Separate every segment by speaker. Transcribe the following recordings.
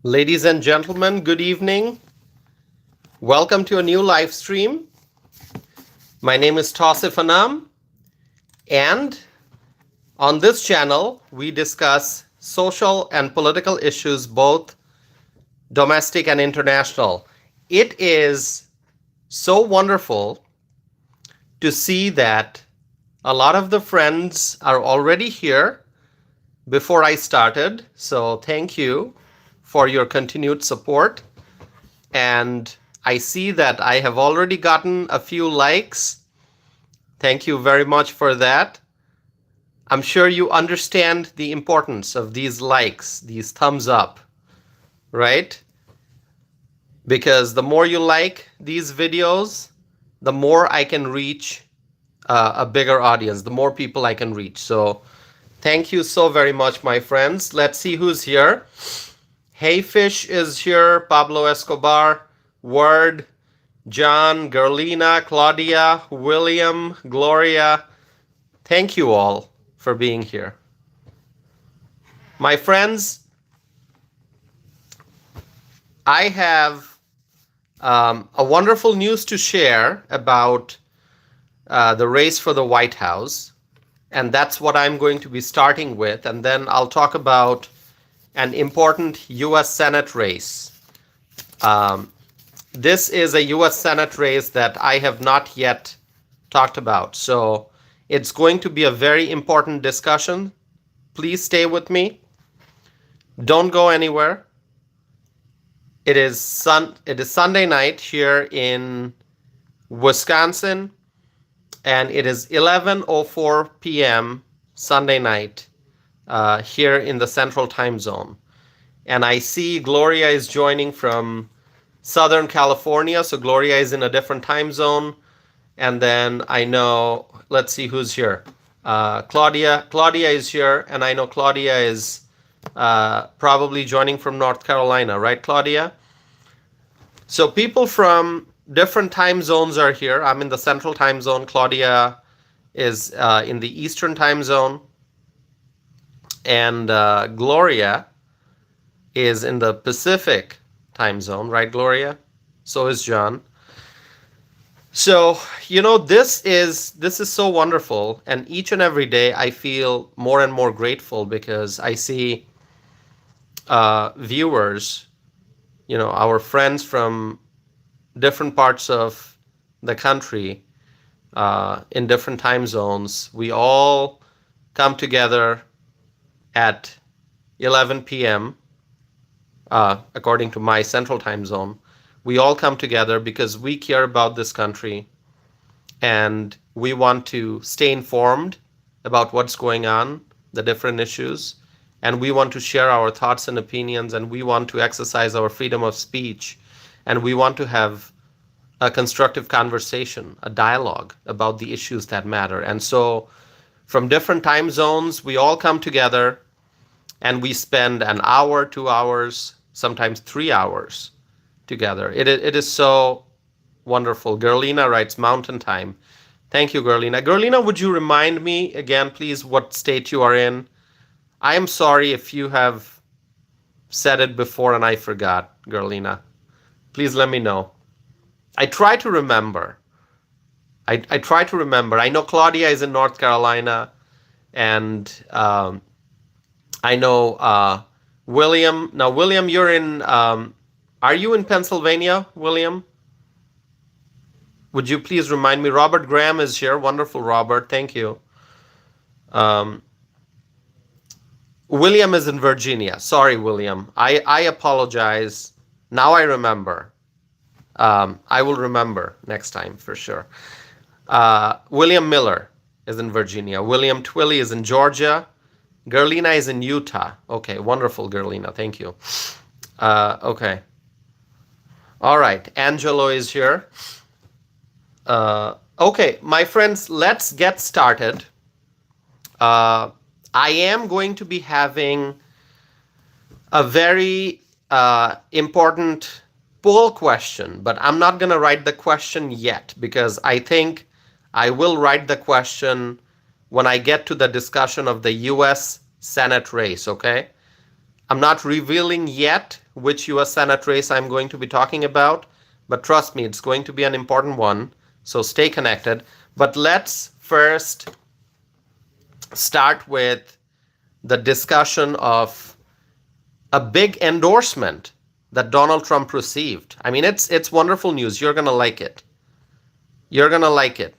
Speaker 1: Ladies and gentlemen, good evening. Welcome to a new live stream. My name is Tausif Anam, and on this channel, we discuss social and political issues, both domestic and international. It is so wonderful to see that a lot of the friends are already here before I started. So thank you for your continued support. And I see that I have already gotten a few likes. Thank you very much for that. I'm sure you understand the importance of these likes, these thumbs up, right? Because the more you like these videos, the more I can reach a bigger audience, the more people I can reach. So thank you so very much, my friends. Let's see who's here. Hey Fish is here, Pablo Escobar, Word, John, Gerlina, Claudia, William, Gloria. Thank you all for being here. My friends, I have a wonderful news to share about the race for the White House. And that's what I'm going to be starting with. And then I'll talk about an important U.S. Senate race. This is a U.S. Senate race that I have not yet talked about. So it's going to be a very important discussion. Please stay with me. Don't go anywhere. It is Sunday night here in Wisconsin, and it is 11:04 p.m. Sunday night here in the Central Time Zone. And I see Gloria is joining from Southern California, so Gloria is in a different time zone. And then I know, let's see who's here. Claudia is here, and I know Claudia is probably joining from North Carolina, right, Claudia? So people from different time zones are here. I'm in the Central Time Zone. Claudia is in the Eastern Time Zone. And Gloria is in the Pacific Time Zone, right, Gloria? So is John. So, this is so wonderful. And each and every day I feel more and more grateful because I see viewers, our friends from different parts of the country in different time zones. We all come together at 11 p.m. According to my Central Time Zone. We all come together because we care about this country and we want to stay informed about what's going on, the different issues, and we want to share our thoughts and opinions, and we want to exercise our freedom of speech, and we want to have a constructive conversation, a dialogue about the issues that matter. And so from different time zones, we all come together and we spend an hour, 2 hours, sometimes 3 hours together. It is so wonderful. Gerlina writes Mountain Time. Thank you, Gerlina. Gerlina, would you remind me again, please, what state you are in? I am sorry if you have said it before and I forgot, Gerlina. Please let me know. I try to remember. I try to remember. I know Claudia is in North Carolina, and I know William. Now, William, you're in. Are you in Pennsylvania, William? Would you please remind me? Robert Graham is here. Wonderful, Robert. Thank you. William is in Virginia. Sorry, William. I apologize. Now I remember. I will remember next time for sure. William Miller is in Virginia. William Twilley is in Georgia. Gerlina is in Utah. Okay, wonderful, Gerlina. Thank you. Okay. All right. Angelo is here. Okay, my friends, let's get started. I am going to be having a very important poll question, but I'm not going to write the question yet because I think I will write the question when I get to the discussion of the U.S. Senate race, okay? I'm not revealing yet which US Senate race I'm going to be talking about, but trust me, it's going to be an important one. So stay connected. But let's first start with the discussion of a big endorsement that Donald Trump received. I mean, it's wonderful news. You're gonna like it. You're gonna like it.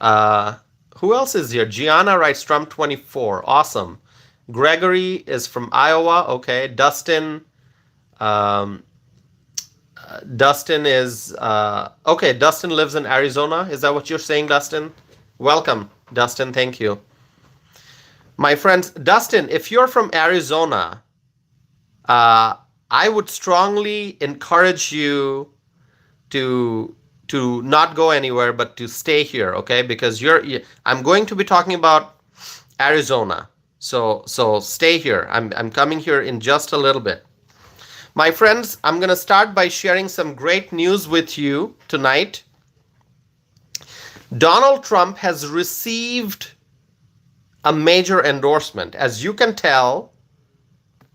Speaker 1: Who else is here? Gianna writes Trump 24. Awesome. Gregory is from Iowa. Okay. Dustin. Dustin is okay. Dustin lives in Arizona. Is that what you're saying, Dustin? Welcome, Dustin. Thank you. My friends, Dustin, if you're from Arizona, I would strongly encourage you to not go anywhere, but to stay here, okay? Because I'm going to be talking about Arizona, so stay here. I'm coming here in just a little bit. My friends, I'm going to start by sharing some great news with you tonight. Donald Trump has received a major endorsement, as you can tell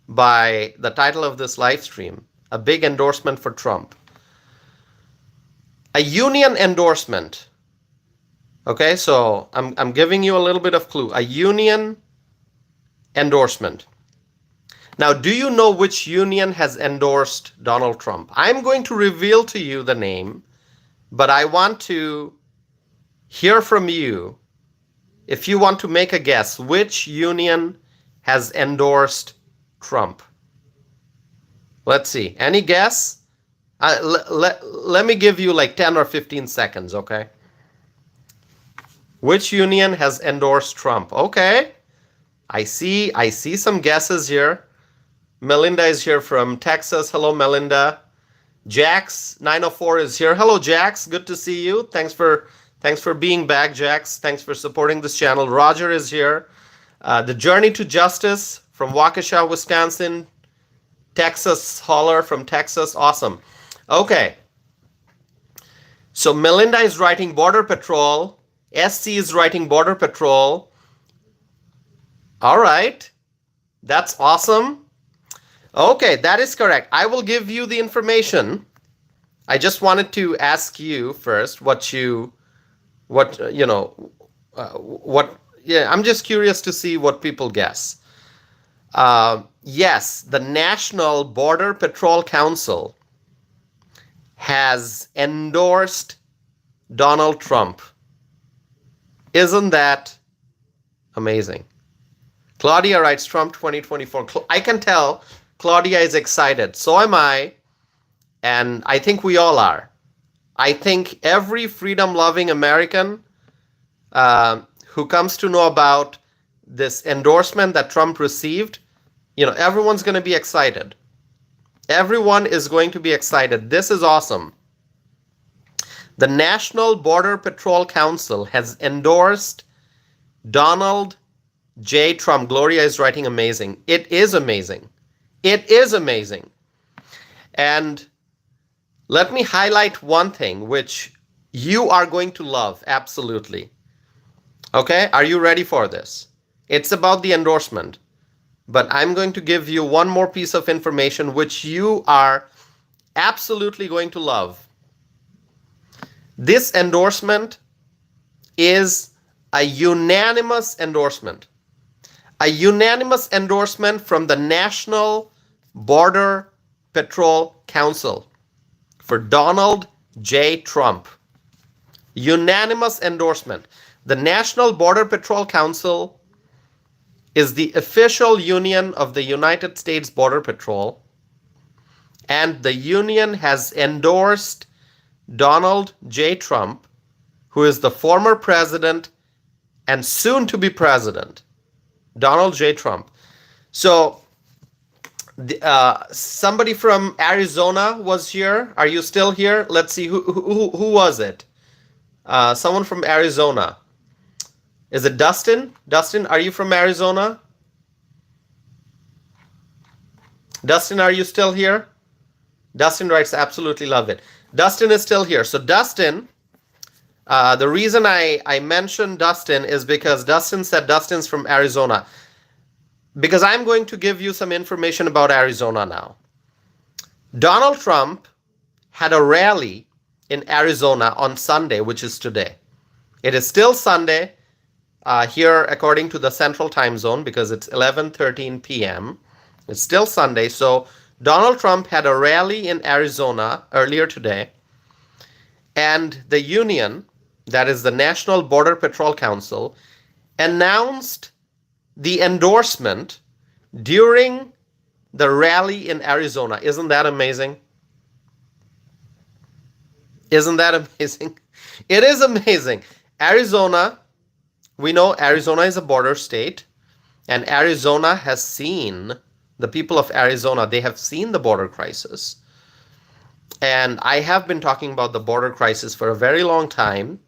Speaker 1: by the title of this live stream, a big endorsement for Trump. A union endorsement. Okay, so I'm giving you a little bit of clue. A union endorsement. Now, do you know which union has endorsed Donald Trump? I'm going to reveal to you the name, but I want to hear from you if you want to make a guess which union has endorsed Trump. Let's see. Any guess? Let me give you like 10 or 15 seconds, okay? Which union has endorsed Trump? Okay. I see some guesses here. Melinda is here from Texas. Hello, Melinda. Jax 904 is here. Hello, Jax. Good to see you. Thanks for being back, Jax. Thanks for supporting this channel. Roger is here. The Journey to Justice from Waukesha, Wisconsin. Texas Holler from Texas. Awesome. Okay. So Melinda is writing Border Patrol. SC is writing Border Patrol. All right. That's awesome. Okay, that is correct. I will give you the information. I just wanted to ask you first I'm just curious to see what people guess. Yes, the National Border Patrol Council has endorsed Donald Trump. Isn't that amazing? Claudia writes Trump 2024. I can tell Claudia is excited. So am I. And I think we all are. I think every freedom-loving American who comes to know about this endorsement that Trump received, everyone's going to be excited. Everyone is going to be excited. This is awesome. The National Border Patrol Council has endorsed Donald J. Trump. Gloria is writing amazing. It is amazing. It is amazing. And let me highlight one thing which you are going to love, absolutely. Okay, are you ready for this? It's about the endorsement. But I'm going to give you one more piece of information which you are absolutely going to love. This endorsement is a unanimous endorsement. A unanimous endorsement from the National Border Patrol Council for Donald J. Trump. Unanimous endorsement. The National Border Patrol Council is the official union of the United States Border Patrol, and the union has endorsed Donald J. Trump, who is the former president and soon to be president. Donald J. Trump. So somebody from Arizona was here. Are you still here? Let's see, who was it? Someone from Arizona. Is it Dustin? Dustin, are you from Arizona? Dustin, are you still here? Dustin writes, absolutely love it. Dustin is still here. So Dustin, the reason I mentioned Dustin is because Dustin said Dustin's from Arizona. because I'm going to give you some information about Arizona now. Donald Trump had a rally in Arizona on Sunday, which is today. It is still Sunday here according to the Central Time Zone because it's 11:13 p.m. It's still Sunday. So Donald Trump had a rally in Arizona earlier today, and the union, that is the National Border Patrol Council, announced the endorsement during the rally in Arizona. Isn't that amazing? Isn't that amazing? It is amazing. Arizona, we know Arizona is a border state, and Arizona has seen, the people of Arizona, they have seen the border crisis. And I have been talking about the border crisis for a very long time.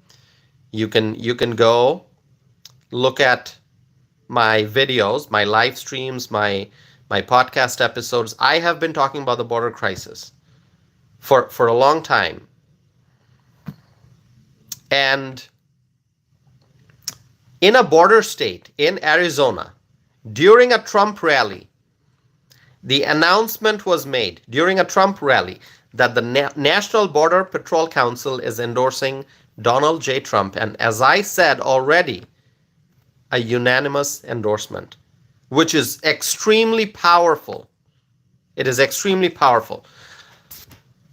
Speaker 1: You can go look at my videos, my live streams, my podcast episodes. I have been talking about the border crisis for a long time. And in a border state, in Arizona, during a Trump rally, the announcement was made during a Trump rally that the National Border Patrol Council is endorsing Donald J. Trump. And as I said already, a unanimous endorsement, which is extremely powerful. It is extremely powerful.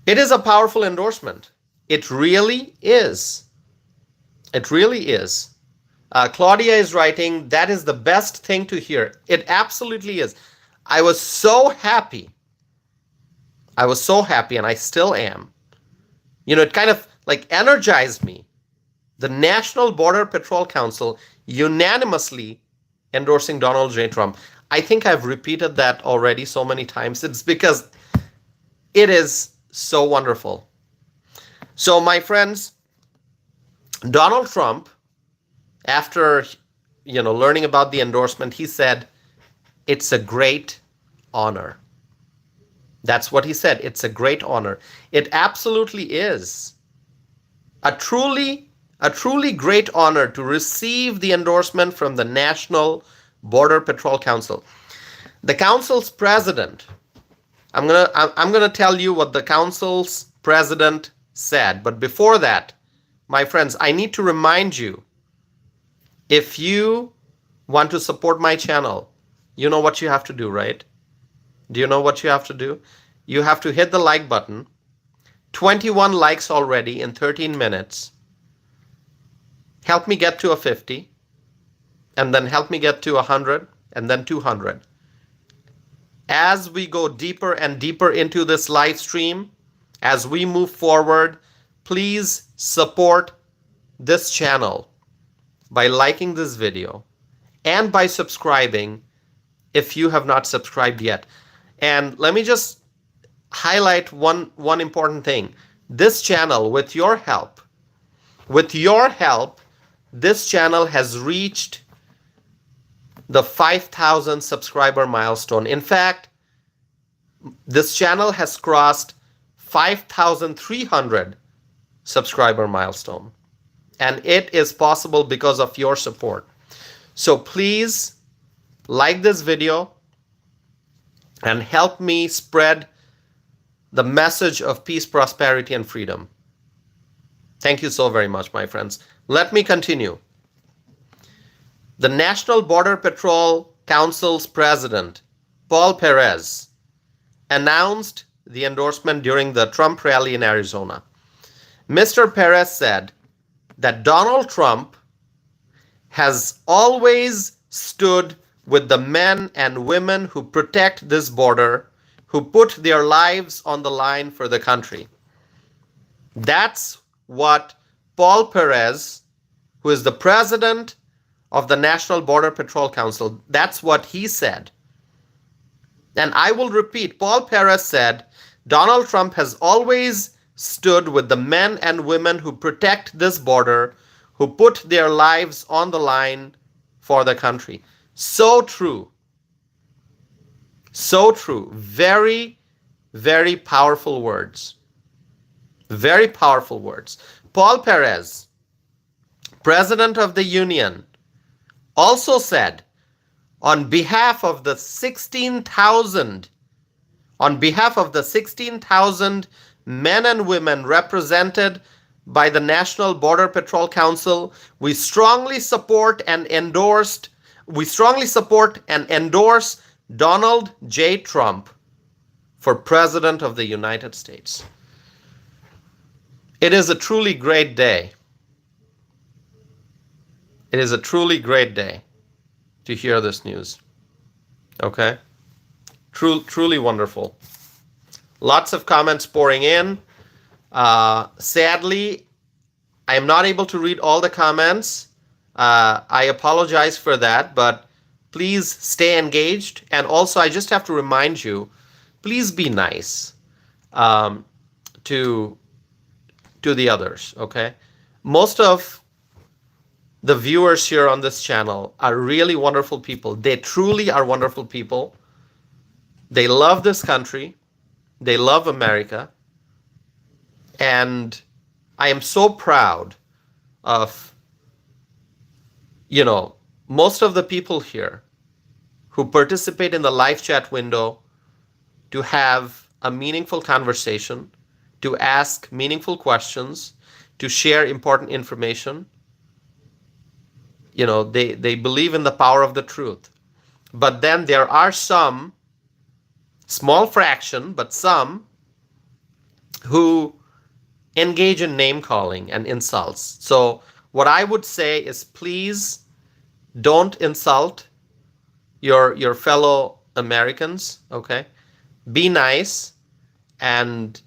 Speaker 1: It is a powerful endorsement. It really is. It really is. Claudia is writing, that is the best thing to hear. It absolutely is. I was so happy. I was so happy, and I still am. You know, it kind of like energized me. The National Border Patrol Council unanimously endorsing Donald J. Trump. I think I've repeated that already so many times. It's because it is so wonderful. So, my friends, Donald Trump, after learning about the endorsement, he said, "It's a great honor." That's what he said. It's a great honor. It absolutely is a truly great honor to receive the endorsement from the National Border Patrol Council. The council's president, I'm gonna tell you what the council's president said. But before that, my friends, I need to remind you, if you want to support my channel, you know what you have to do, right? Do you know what you have to do? You have to hit the like button. 21 likes already in 13 minutes. Help me get to a 50, and then help me get to 100, and then 200. As we go deeper and deeper into this live stream, as we move forward, please support this channel by liking this video and by subscribing if you have not subscribed yet. And let me just highlight one important thing. This channel, with your help, this channel has reached the 5,000 subscriber milestone. In fact, this channel has crossed 5,300 subscriber milestone. And it is possible because of your support. So please like this video and help me spread the message of peace, prosperity, and freedom. Thank you so very much, my friends. Let me continue. The National Border Patrol Council's president, Paul Perez, announced the endorsement during the Trump rally in Arizona. Mr. Perez said that Donald Trump has always stood with the men and women who protect this border, who put their lives on the line for the country. That's what Paul Perez, who is the president of the National Border Patrol Council, that's what he said. And I will repeat, Paul Perez said, Donald Trump has always stood with the men and women who protect this border, who put their lives on the line for the country. So true. So true. Very, very powerful words. Very powerful words. Paul Perez, president of the union, also said, on behalf of the 16,000 men and women represented by the National Border Patrol Council, we strongly support and endorse Donald J. Trump for President of the United States. It is a truly great day. It is a truly great day to hear this news. Okay? Truly wonderful. Lots of comments pouring in. Sadly, I am not able to read all the comments. I apologize for that, but please stay engaged. And also, I just have to remind you, please be nice to the others, okay? Most of the viewers here on this channel are really wonderful people. They truly are wonderful people. They love this country. They love America. And I am so proud of, most of the people here who participate in the live chat window to have a meaningful conversation, to ask meaningful questions, to share important information. They believe in the power of the truth. But then there are some, small fraction, but some who engage in name calling and insults. So what I would say is, please don't insult your fellow Americans, okay? Be nice, and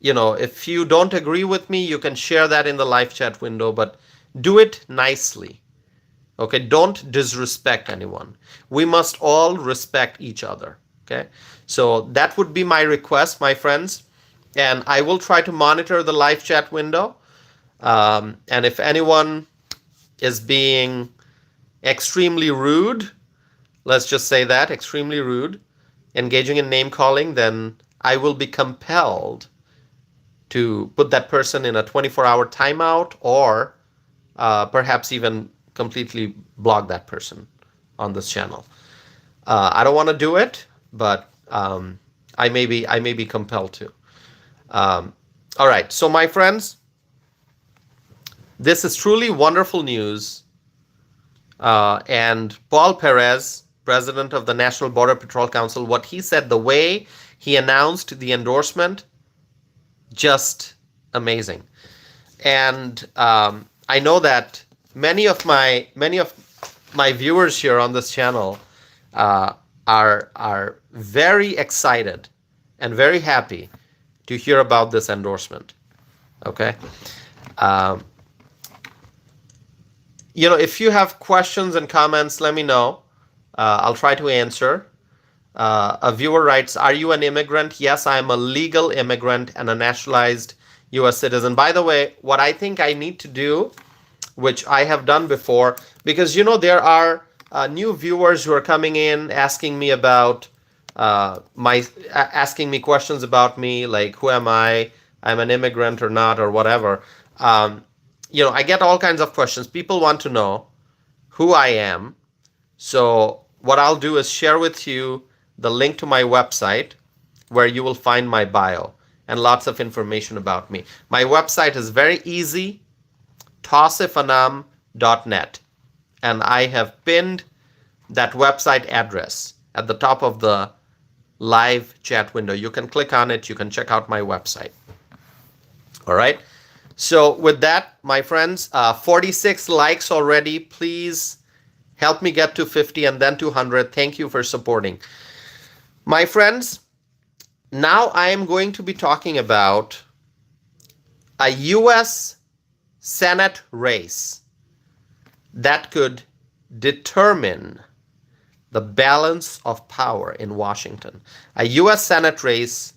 Speaker 1: if you don't agree with me, you can share that in the live chat window, but do it nicely. Okay, don't disrespect anyone. We must all respect each other. Okay, so that would be my request, my friends. And I will try to monitor the live chat window. And if anyone is being extremely rude, let's just say that, extremely rude, engaging in name calling, then I will be compelled to put that person in a 24-hour timeout, or perhaps even completely block that person on this channel. I don't want to do it, but I may be compelled to. All right, so my friends, this is truly wonderful news. And Paul Perez, president of the National Border Patrol Council, what he said, the way he announced the endorsement, just amazing. And I know that many of my viewers here on this channel are very excited and very happy to hear about this endorsement. Okay. If you have questions and comments, let me know. I'll try to answer. A viewer writes, "Are you an immigrant?" Yes, I am a legal immigrant and a naturalized U.S. citizen. By the way, what I think I need to do, which I have done before, because there are new viewers who are coming in asking me about asking me questions about me, like who am I? I'm an immigrant or not, or whatever. I get all kinds of questions. People want to know who I am. So what I'll do is share with you the link to my website, where you will find my bio and lots of information about me. My website is very easy, tausifanam.net. And I have pinned that website address at the top of the live chat window. You can click on it. You can check out my website. All right. So with that, my friends, 46 likes already. Please help me get to 50 and then to 100. Thank you for supporting. My friends, now I am going to be talking about a U.S. Senate race that could determine the balance of power in Washington. A U.S. Senate race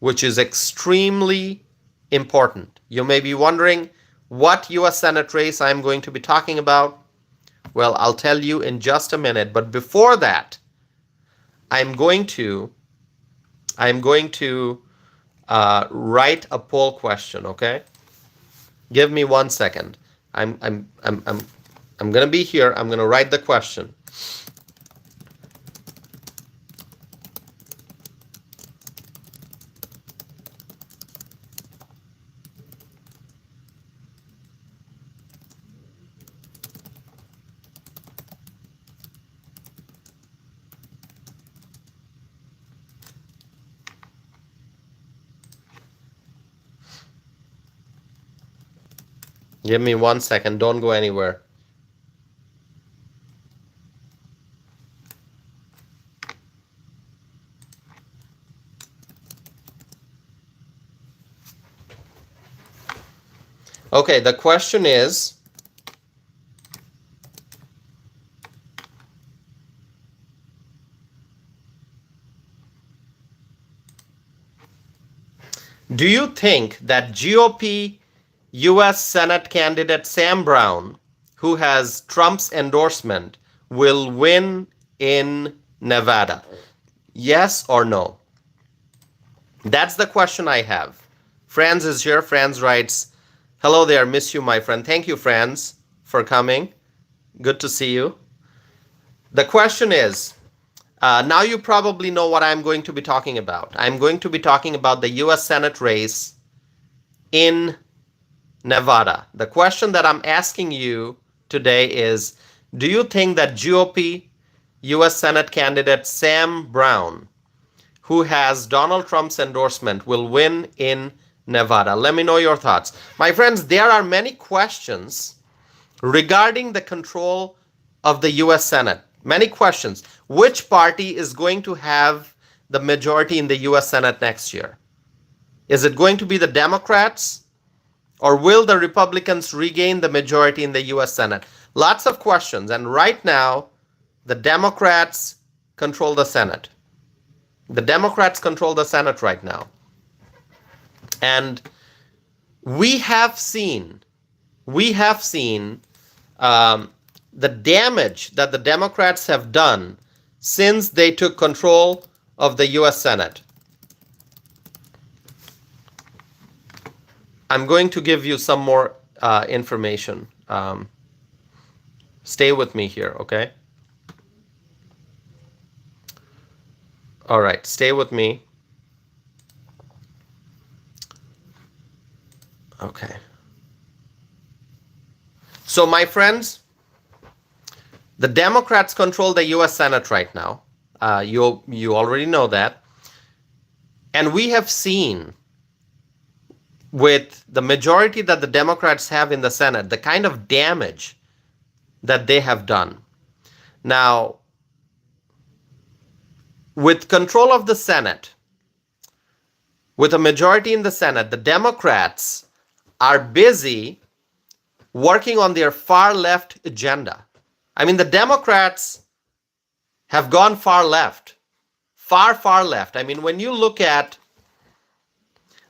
Speaker 1: which is extremely important. You may be wondering what U.S. Senate race I'm going to be talking about. Well, I'll tell you in just a minute. But before that, I'm going to write a poll question. Okay, give me 1 second. I'm going to be here. I'm going to write the question. Give me 1 second. Don't go anywhere. Okay, the question is, do you think that GOP US Senate candidate Sam Brown, who has Trump's endorsement, will win in Nevada? Yes or no? That's the question I have. Franz is here. Franz writes, hello there, miss you, my friend. Thank you, Franz, for coming. Good to see you. The question is, now you probably know what I'm going to be talking about. I'm going to be talking about the US Senate race in Nevada. The question that I'm asking you today is, do you think that GOP US Senate candidate Sam Brown, who has Donald Trump's endorsement, will win in Nevada? Let me know your thoughts. My friends, there are many questions regarding the control of the US Senate. Many questions. Which party is going to have the majority in the US Senate next year? Is it going to be the Democrats, or will the Republicans regain the majority in the US Senate? Lots of questions. And right now, the Democrats control the Senate. The Democrats control the Senate right now. And we have seen the damage that the Democrats have done since they took control of the US Senate. I'm going to give you some more information. Stay with me here, okay? All right, stay with me. Okay. So, my friends, the Democrats control the US Senate right now. You already know that. And we have seen, with the majority that the Democrats have in the Senate, the kind of damage that they have done. Now, with control of the Senate, with a majority in the Senate, the Democrats are busy working on their far left agenda. I mean, the Democrats have gone far left, far left. I mean, when you look at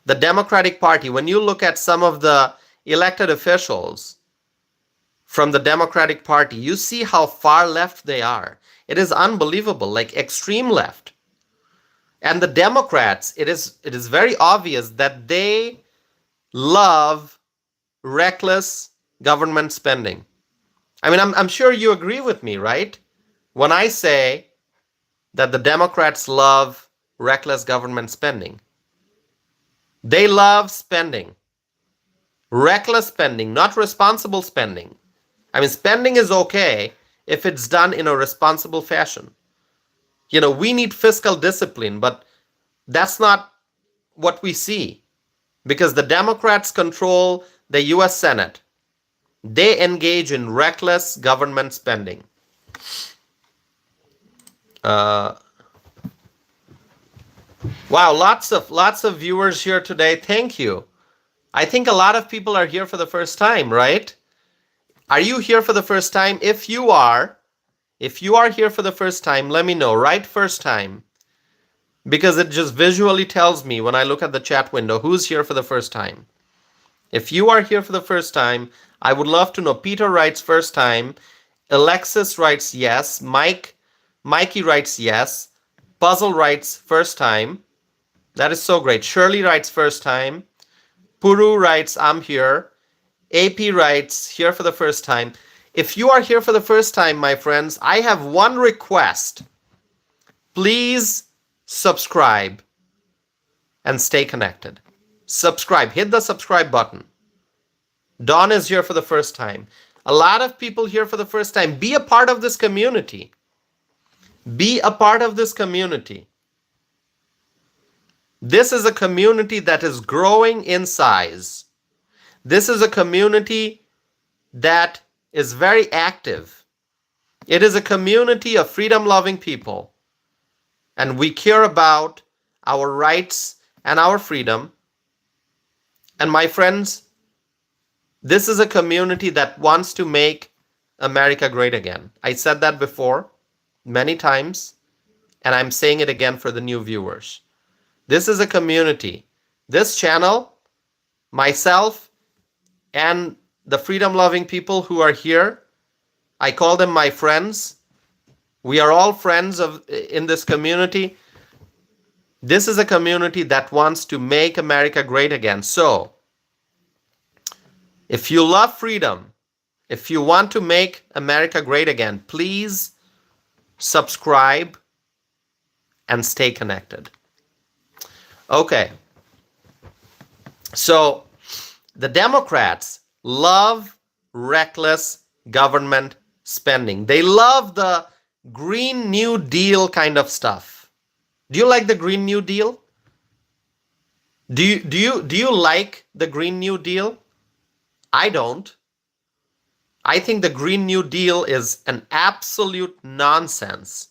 Speaker 1: the Democratic Party, when you look at some of the elected officials from the Democratic Party, you see how far left they are. It is unbelievable, like extreme left. And the Democrats, it is very obvious that they love reckless government spending. I mean, I'm sure you agree with me, right? When I say that the Democrats love reckless government spending. They love spending. Reckless spending, not responsible spending. I mean, spending is okay if it's done in a responsible fashion. You know, we need fiscal discipline, but that's not what we see, because the Democrats control the US Senate. They engage in reckless government spending. Wow, lots of viewers here today. Thank you. I think a lot of people are here for the first time, right? Are you here for the first time? If you are here for the first time, let me know. Write first time, because it just visually tells me when I look at the chat window who's here for the first time. If you are here for the first time, I would love to know. Peter writes first time. Alexis writes yes. Mikey writes yes. Puzzle writes first time. That is so great. Shirley writes first time. Puru writes I'm here. AP writes here for the first time. If you are here for the first time, my friends, I have one request. Please subscribe and stay connected. Subscribe. Hit the subscribe button. Dawn is here for the first time. A lot of people here for the first time. Be a part of this community. Be a part of this community. This is a community that is growing in size. This is a community that is very active. It is a community of freedom-loving people, and we care about our rights and our freedom. And my friends, this is a community that wants to make America great again. I said that before many times, and I'm saying it again for the new viewers. This is a community. This channel, myself, and the freedom-loving people who are here, I call them my friends. We are all friends in this community. This is a community that wants to make America great again. So, if you love freedom, if you want to make America great again, please subscribe and stay connected. Okay. So, the Democrats love reckless government spending. They love the Green New Deal kind of stuff. Do you like the Green New Deal? Do you like the Green New Deal? I don't. I think the Green New Deal is an absolute nonsense.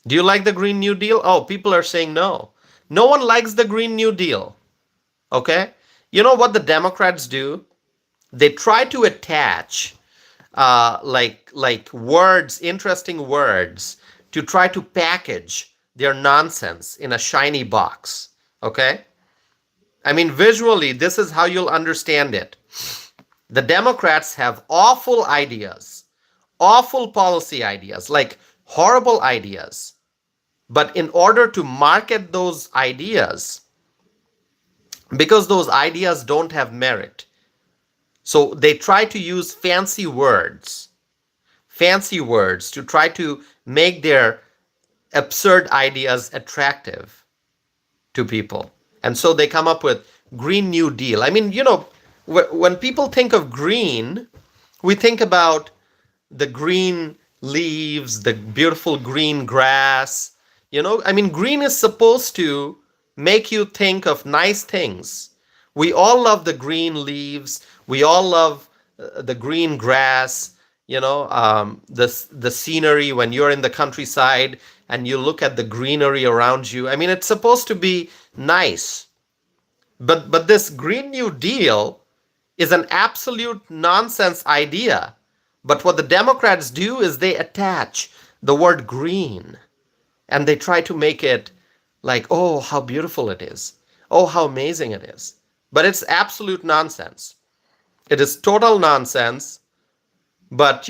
Speaker 1: Do you like the Green New Deal? Oh, people are saying no. No one likes the Green New Deal. Okay? You know what the Democrats do? They try to attach like words, interesting words, to try to package their nonsense in a shiny box. Okay? I mean, visually, this is how you'll understand it. The Democrats have awful ideas, awful policy ideas, like horrible ideas. But in order to market those ideas, because those ideas don't have merit, so they try to use fancy words to try to make their absurd ideas attractive to people. And so they come up with Green New Deal. I mean, when people think of green, we think about the green leaves, the beautiful green grass. I mean, green is supposed to make you think of nice things. We all love the green leaves. We all love the green grass, the scenery when you're in the countryside and you look at the greenery around you. I mean, it's supposed to be nice. But this Green New Deal is an absolute nonsense idea. But what the Democrats do is they attach the word green and they try to make it like, oh, how beautiful it is. Oh, how amazing it is. But it's absolute nonsense. It is total nonsense. But,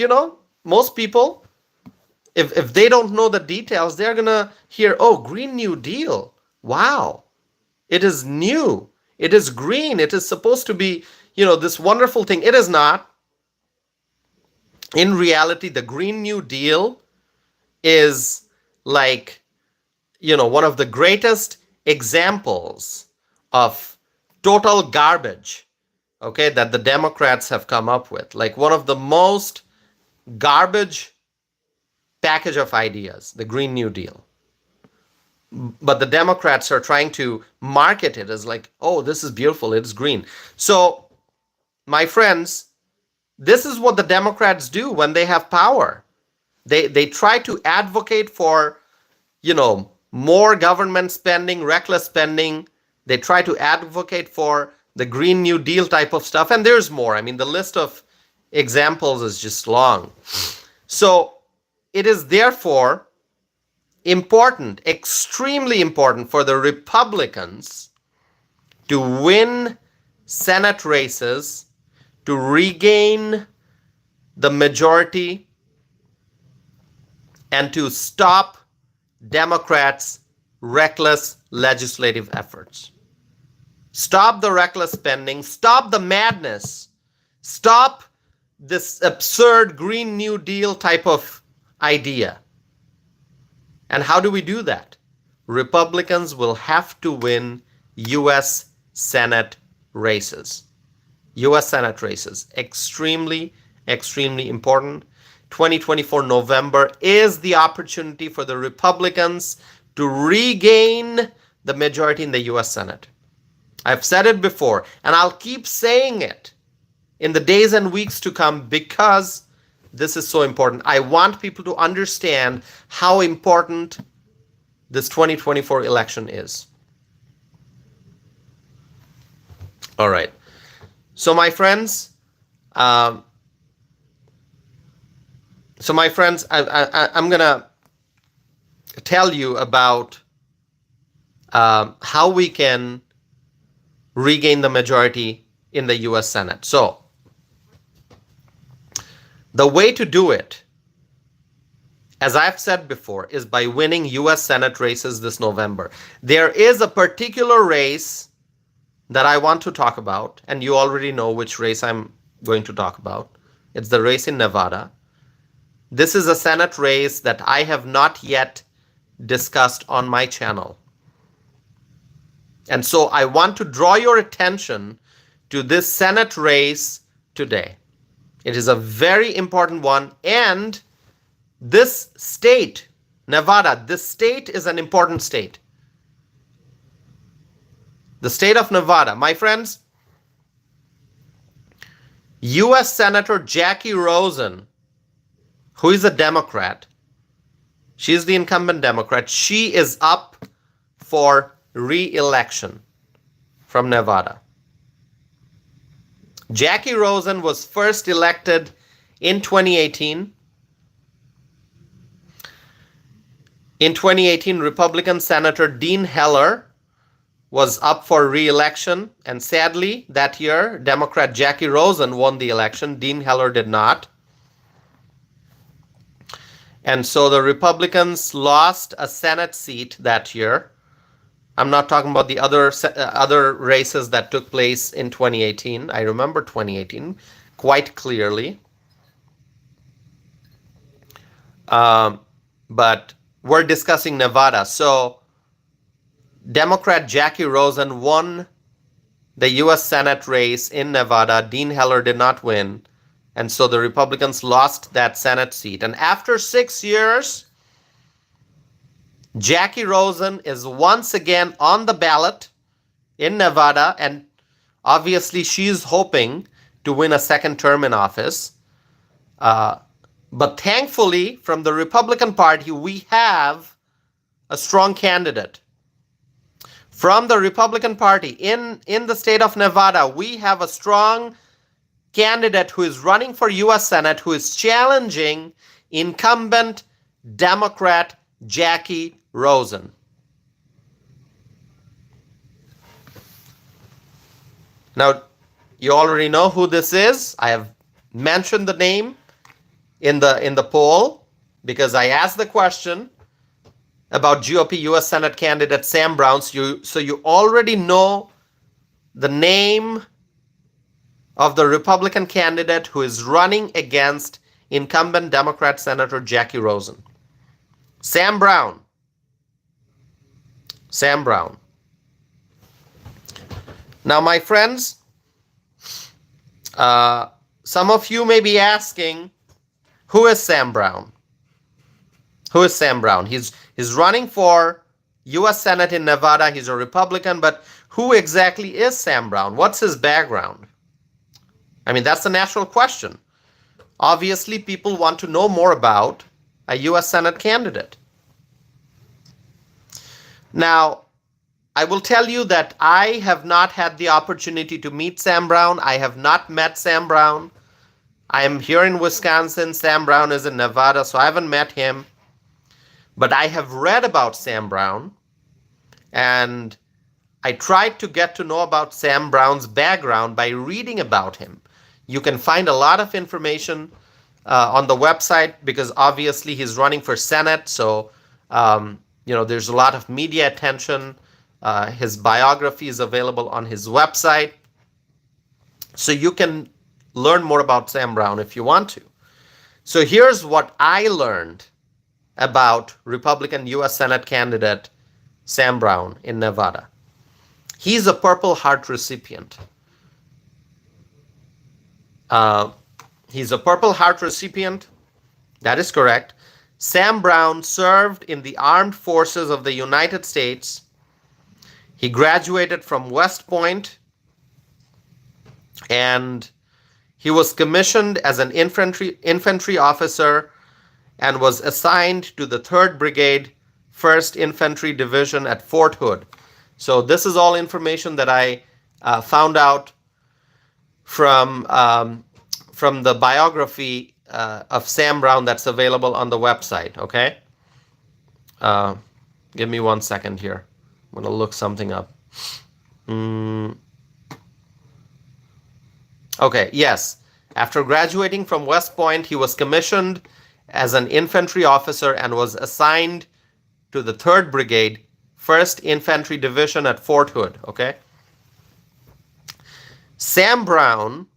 Speaker 1: most people, if they don't know the details, they're going to hear, oh, Green New Deal. Wow. It is new. It is green. It is supposed to be, this wonderful thing. It is not. In reality, the Green New Deal is like, one of the greatest examples of total garbage, okay, that the Democrats have come up with. Like one of the most garbage package of ideas, the Green New Deal. But the Democrats are trying to market it as like, oh, this is beautiful, it's green. So, my friends, this is what the Democrats do when they have power. They try to advocate for, more government spending, reckless spending. They try to advocate for the Green New Deal type of stuff. And there's more. I mean, the list of examples is just long. So, it is therefore important, extremely important for the Republicans to win Senate races, to regain the majority, and to stop Democrats' reckless legislative efforts. Stop the reckless spending, stop the madness, stop this absurd Green New Deal type of idea. And how do we do that? Republicans will have to win U.S. Senate races. U.S. Senate races. Extremely, extremely important. 2024 November is the opportunity for the Republicans to regain the majority in the U.S. Senate. I've said it before, and I'll keep saying it in the days and weeks to come because this is so important. I want people to understand how important this 2024 election is. All right. So my friends, I'm gonna tell you about how we can regain the majority in the U.S. Senate. So the way to do it, as I've said before, is by winning U.S. Senate races this November. There is a particular race that I want to talk about, and you already know which race I'm going to talk about. It's the race in Nevada. This is a Senate race that I have not yet discussed on my channel. And so I want to draw your attention to this Senate race today. It is a very important one, and this state, Nevada, this state is an important state. The state of Nevada, my friends, U.S. Senator Jackie Rosen, who is a Democrat, she's the incumbent Democrat, she is up for re-election from Nevada. Jackie Rosen was first elected in 2018. In 2018, Republican Senator Dean Heller was up for re-election, and sadly, that year, Democrat Jackie Rosen won the election. Dean Heller did not. And so the Republicans lost a Senate seat that year. I'm not talking about the other races that took place in 2018. I remember 2018 quite clearly. But we're discussing Nevada. So Democrat Jackie Rosen won the U.S. Senate race in Nevada. Dean Heller did not win. And so the Republicans lost that Senate seat. And after 6 years, Jackie Rosen is once again on the ballot in Nevada. And obviously, she's hoping to win a second term in office. But thankfully, from the Republican Party, we have a strong candidate. From the Republican Party in the state of Nevada, we have a strong candidate who is running for U.S. Senate, who is challenging incumbent Democrat Jackie Rosen. Now, you already know who this is. I have mentioned the name in the poll because I asked the question about GOP U.S. Senate candidate Sam Brown. So you already know the name of the Republican candidate who is running against incumbent Democrat Senator Jackie Rosen. Sam Brown. Sam Brown. Now, my friends, some of you may be asking, who is Sam Brown? Who is Sam Brown? He's running for U.S. Senate in Nevada. He's a Republican, but who exactly is Sam Brown? What's his background? I mean, that's the national question. Obviously, people want to know more about a U.S. Senate candidate. Now, I will tell you that I have not had the opportunity to meet Sam Brown. I have not met Sam Brown. I am here in Wisconsin. Sam Brown is in Nevada, so I haven't met him. But I have read about Sam Brown, and I tried to get to know about Sam Brown's background by reading about him. You can find a lot of information on the website because obviously he's running for Senate, so there's a lot of media attention. His biography is available on his website, so you can learn more about Sam Brown if you want to. So here's what I learned about Republican U.S. Senate candidate Sam Brown in Nevada. He's a Purple Heart recipient. He's a Purple Heart recipient. That is correct. Sam Brown served in the armed forces of the United States. He graduated from West Point, and he was commissioned as an infantry officer and was assigned to the 3rd Brigade, 1st Infantry Division at Fort Hood. So this is all information that I found out from the biography of Sam Brown that's available on the website, okay? Give me 1 second here. I'm going to look something up. Okay, yes. After graduating from West Point, he was commissioned as an infantry officer and was assigned to the 3rd Brigade, 1st Infantry Division at Fort Hood, okay? Sam Brown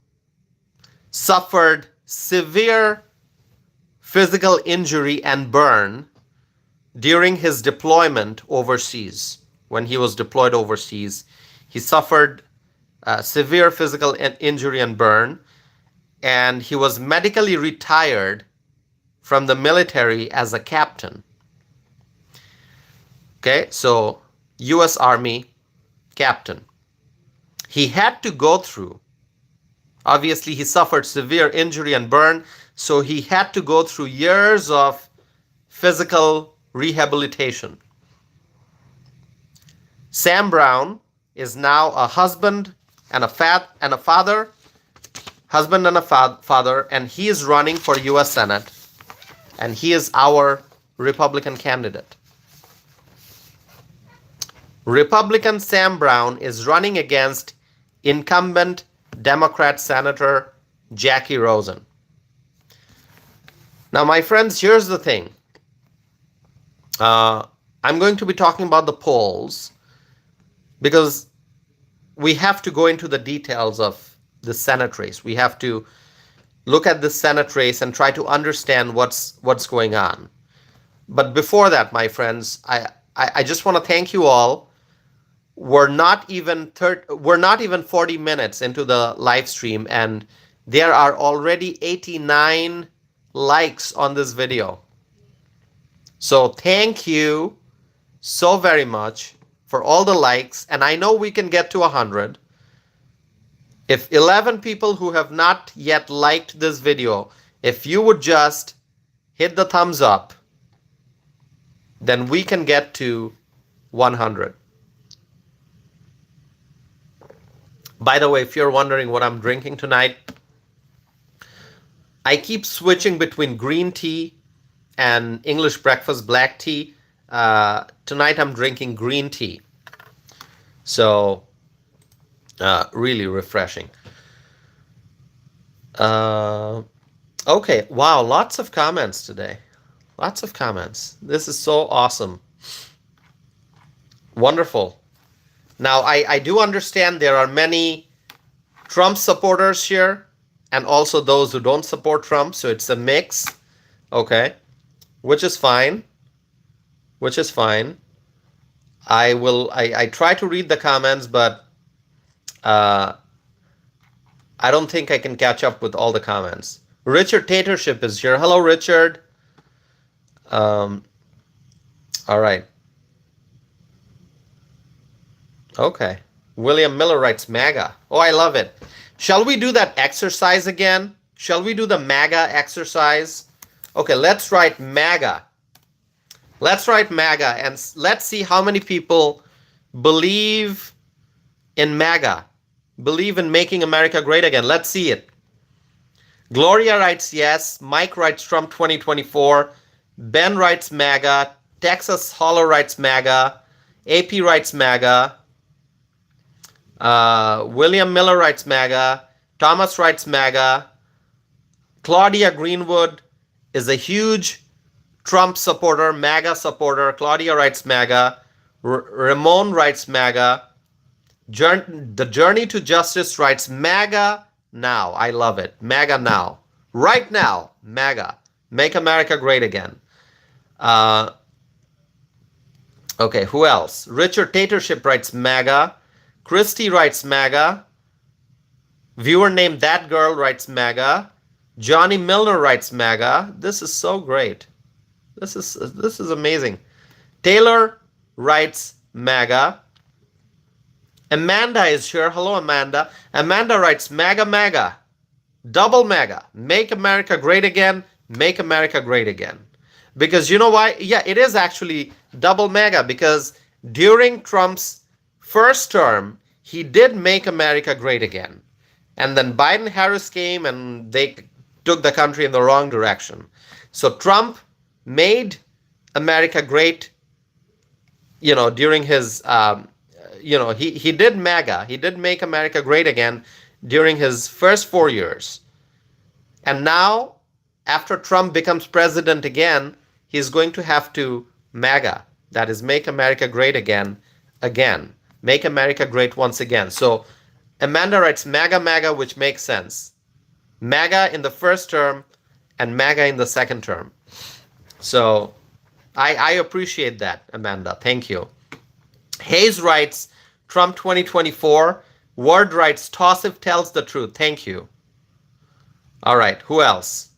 Speaker 1: suffered severe physical injury and burn during his deployment overseas. When he was deployed overseas, he suffered severe physical injury and burn, and he was medically retired from the military as a captain. Okay, so U.S. Army captain. He had to go through, obviously he suffered severe injury and burn, so he had to go through years of physical rehabilitation. Sam Brown is now a husband and a father, and he is running for U.S. Senate, and he is our Republican candidate. Republican Sam Brown is running against incumbent Democrat Senator Jackie Rosen. Now, my friends, here's the thing. I'm going to be talking about the polls because we have to go into the details of the Senate race. We have to look at the Senate race and try to understand what's going on. But before that, my friends, I just want to thank you all. We're not even 40 minutes into the live stream, and there are already 89 likes on this video. So thank you so very much for all the likes, and I know we can get to 100. If 11 people who have not yet liked this video, if you would just hit the thumbs up, then we can get to 100. By the way, if you're wondering what I'm drinking tonight, I keep switching between green tea and English breakfast black tea. Tonight I'm drinking green tea. So, really refreshing. Okay, wow, lots of comments today. Lots of comments. This is so awesome. Wonderful. Now, I do understand there are many Trump supporters here and also those who don't support Trump, so it's a mix. Okay, which is fine. Which is fine. I try to read the comments, but I don't think I can catch up with all the comments. Richard Tatership is here. Hello, Richard. All right. Okay. William Miller writes MAGA. Oh, I love it. Shall we do that exercise again? Shall we do the MAGA exercise? Okay, let's write MAGA. Let's write MAGA and let's see how many people believe in MAGA, believe in making America great again. Let's see it. Gloria writes yes. Mike writes Trump 2024. Ben writes MAGA. Texas Hollow writes MAGA. AP writes MAGA. William Miller writes MAGA. Thomas writes MAGA. Claudia Greenwood is a huge Trump supporter, MAGA supporter. Claudia writes MAGA. Ramon writes MAGA. The Journey to Justice writes MAGA now. I love it. MAGA now. Right now. MAGA. Make America great again. Okay, who else? Richard Tatership writes MAGA. Christy writes MAGA. Viewer named That Girl writes MAGA. Johnny Milner writes MAGA. This is so great. This is amazing. Taylor writes MAGA. Amanda is here. Hello, Amanda. Amanda writes, MAGA, MAGA, double MAGA, make America great again, make America great again. Because you know why? Yeah, it is actually double MAGA because during Trump's first term, he did make America great again. And then Biden Harris came and they took the country in the wrong direction. So Trump made America great, during his, he did MAGA. He did make America great again during his first 4 years. And now, after Trump becomes president again, he's going to have to MAGA. That is, make America great again. Make America great once again. So Amanda writes MAGA, MAGA, which makes sense. MAGA in the first term and MAGA in the second term. So I appreciate that, Amanda. Thank you. Hayes writes Trump 2024. Word writes Tossif tells the truth. Thank you. All right. Who else?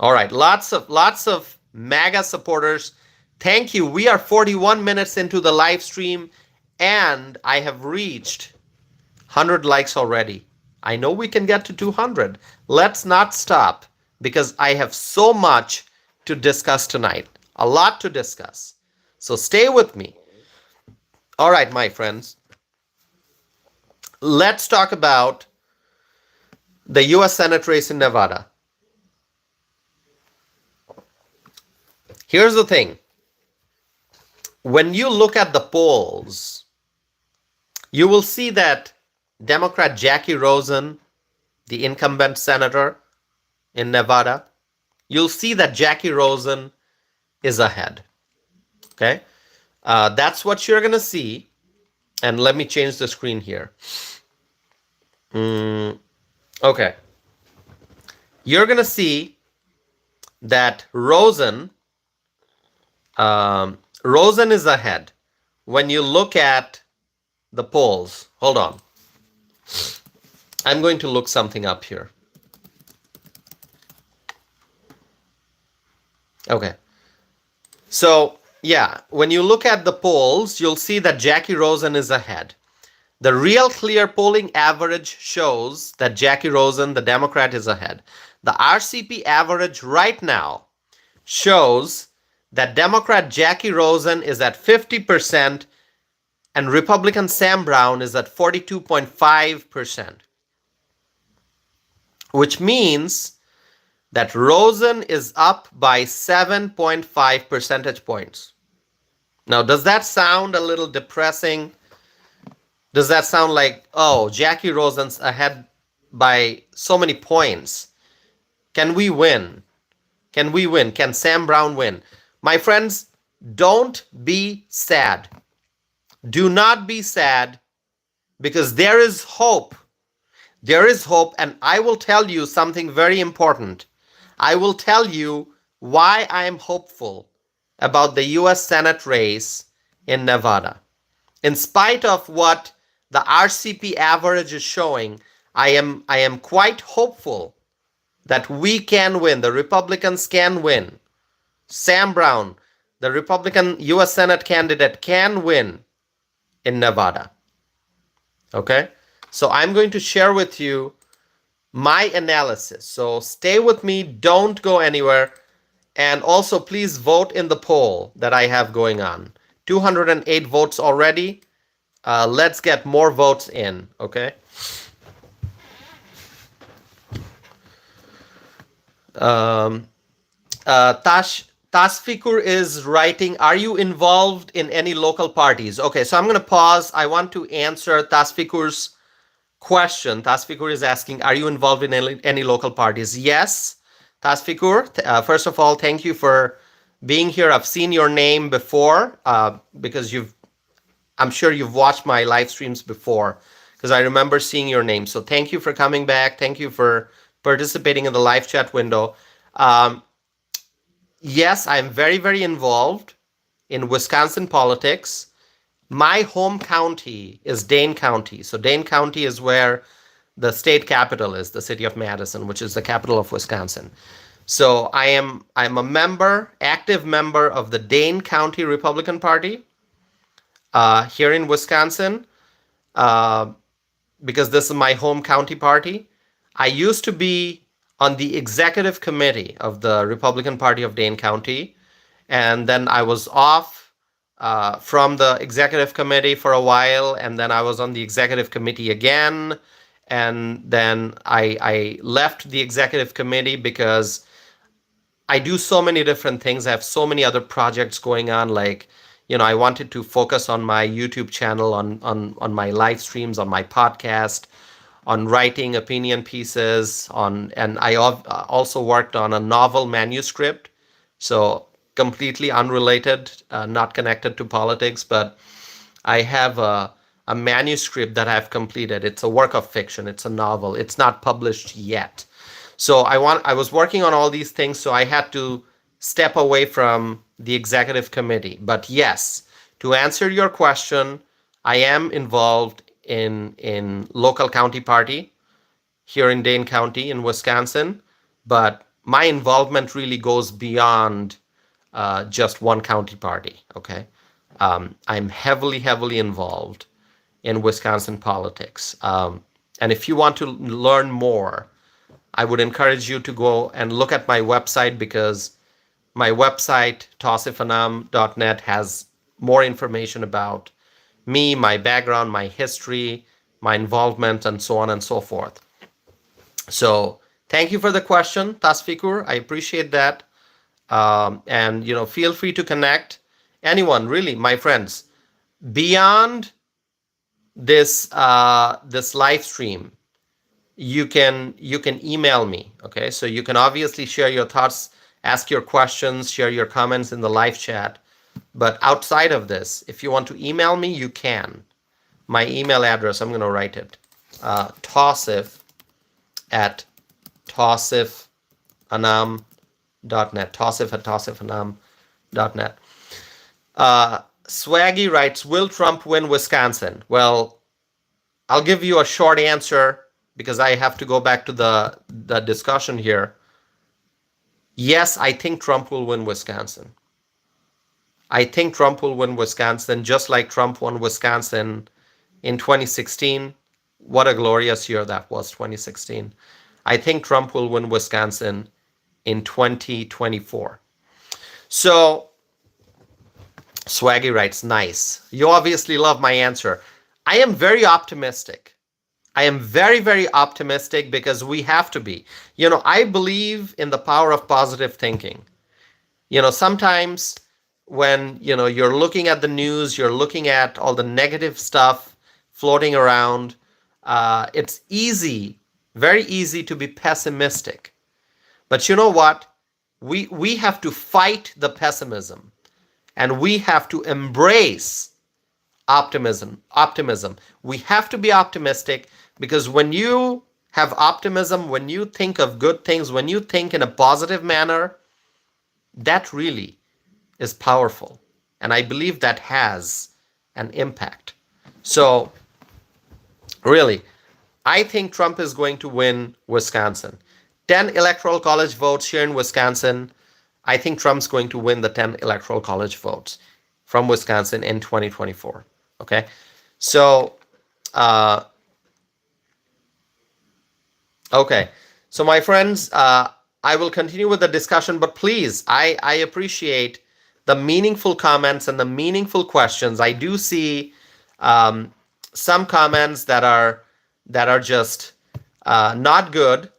Speaker 1: All right. Lots of MAGA supporters. Thank you. We are 41 minutes into the live stream and I have reached 100 likes already. I know we can get to 200. Let's not stop because I have so much to discuss tonight. A lot to discuss. So stay with me. All right, my friends. Let's talk about the U.S. Senate race in Nevada. Here's the thing. When you look at the polls, you will see that Democrat Jackie Rosen, the incumbent senator in Nevada, you'll see that Jackie Rosen is ahead. Okay? That's what you're going to see. And let me change the screen here. Okay. You're going to see that Rosen is ahead when you look at the polls. Hold on. I'm going to look something up here. Okay. So, yeah, when you look at the polls, you'll see that Jackie Rosen is ahead. The Real Clear polling average shows that Jackie Rosen, the Democrat, is ahead. The RCP average right now shows that Democrat Jackie Rosen is at 50% and Republican Sam Brown is at 42.5%, which means that Rosen is up by 7.5 percentage points. Now, does that sound a little depressing? Does that sound like, oh, Jackie Rosen's ahead by so many points? Can we win? Can we win? Can Sam Brown win? My friends, don't be sad. Do not be sad because there is hope. There is hope, and I will tell you something very important. I will tell you why I am hopeful about the U.S. Senate race in Nevada. In spite of what the RCP average is showing, I am quite hopeful that we can win. The Republicans can win. Sam Brown, the Republican U.S. Senate candidate, can win in Nevada. Okay? So I'm going to share with you my analysis. So stay with me. Don't go anywhere. And also, please vote in the poll that I have going on. 208 votes already. Let's get more votes in. Okay? Tasfikur is writing, are you involved in any local parties? Okay, so I'm going to pause. I want to answer Tasfikur's question. Tasfikur is asking, are you involved in any local parties? Yes, Tasfikur. First of all, thank you for being here. I've seen your name before because I'm sure you've watched my live streams before because I remember seeing your name. So thank you for coming back. Thank you for participating in the live chat window. Yes, I'm very, very involved in Wisconsin politics. My home county is Dane County. So Dane County is where the state capital is, the city of Madison, which is the capital of Wisconsin. So I'm a member, active member of the Dane County Republican Party. here in Wisconsin, uh, because this is my home county party. I used to be on the executive committee of the Republican Party of Dane County, and then I was off from the executive committee for a while, and then I was on the executive committee again, and then I left the executive committee because I do so many different things. I have so many other projects going on. Like, I wanted to focus on my YouTube channel, on my live streams, on my podcast, on writing opinion pieces, and I also worked on a novel manuscript. So completely unrelated, not connected to politics, but I have a manuscript that I've completed. It's a work of fiction. It's a novel. It's not published yet. So I was working on all these things, so I had to step away from the executive committee. But yes, to answer your question, I am involved in local county party here in Dane County in Wisconsin, but my involvement really goes beyond just one county party. Okay, I'm heavily involved in Wisconsin politics, and if you want to learn more, I would encourage you to go and look at my website, because my website, tosifanam.net, has more information about me, my background, my history, my involvement, and so on and so forth. So thank you for the question, Tasfikur. I appreciate that. And feel free to connect. Anyone, really, my friends, beyond this live stream, you can email me. Okay, so you can obviously share your thoughts, ask your questions, share your comments in the live chat. But outside of this, if you want to email me, you can. My email address, I'm going to write it. Tosif at tosifanam.net. Tosif at tosifanam.net. Swaggy writes, will Trump win Wisconsin? Well, I'll give you a short answer because I have to go back to the discussion here. Yes, I think Trump will win Wisconsin. I think Trump will win Wisconsin, just like Trump won Wisconsin in 2016. What a glorious year that was, 2016. I think Trump will win Wisconsin in 2024. So, Swaggy writes, nice. You obviously love my answer. I am very optimistic. I am very optimistic because we have to be. I believe in the power of positive thinking. Sometimes when, you're looking at the news, you're looking at all the negative stuff floating around, it's easy, very easy to be pessimistic. But you know what? We have to fight the pessimism, and we have to embrace optimism. We have to be optimistic, because when you have optimism, when you think of good things, when you think in a positive manner, that really is powerful. And I believe that has an impact. So, really, I think Trump is going to win Wisconsin. 10 electoral college votes here in Wisconsin. I think Trump's going to win the 10 electoral college votes from Wisconsin in 2024. Okay? So, okay. So, my friends, I will continue with the discussion, but please, I appreciate the meaningful comments and the meaningful questions. I do see some comments that are just not good.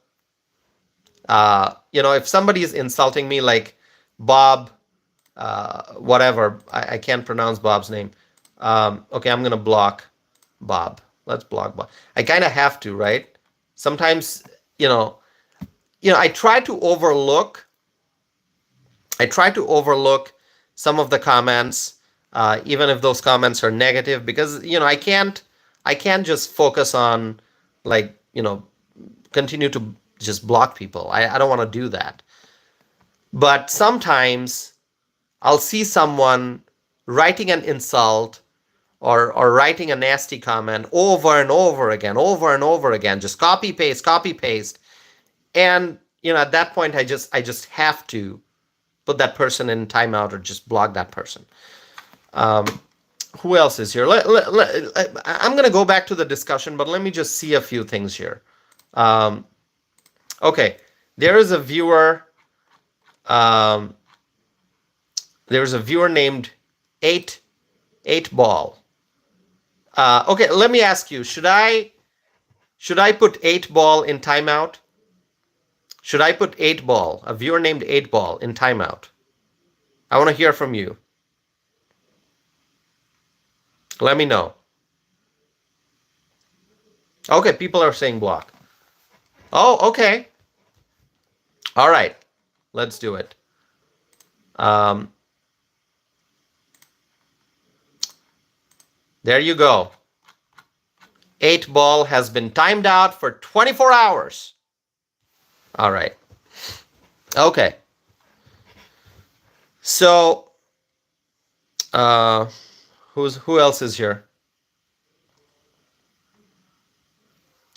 Speaker 1: If somebody is insulting me, like Bob, whatever, I can't pronounce Bob's name. Okay, I'm gonna block Bob. Let's block Bob. I kind of have to, right? Sometimes, I try to overlook some of the comments, even if those comments are negative, because I can't just focus on, like, continue to just block people. I don't want to do that. But sometimes I'll see someone writing an insult or writing a nasty comment over and over again, just copy paste. And at that point, I just have to put that person in timeout or just block that person. Who else is here? I'm going to go back to the discussion, but let me just see a few things here. Um, okay, there is a viewer. Um, there's a viewer named eight ball. Okay, let me ask you: should I put 8 ball in timeout? Should I put 8 ball, a viewer named 8 ball, in timeout? I want to hear from you. Let me know. Okay, people are saying block. Oh, okay. All right, let's do it. There you go. 8 ball has been timed out for 24 hours. All right. Okay. So, who else is here?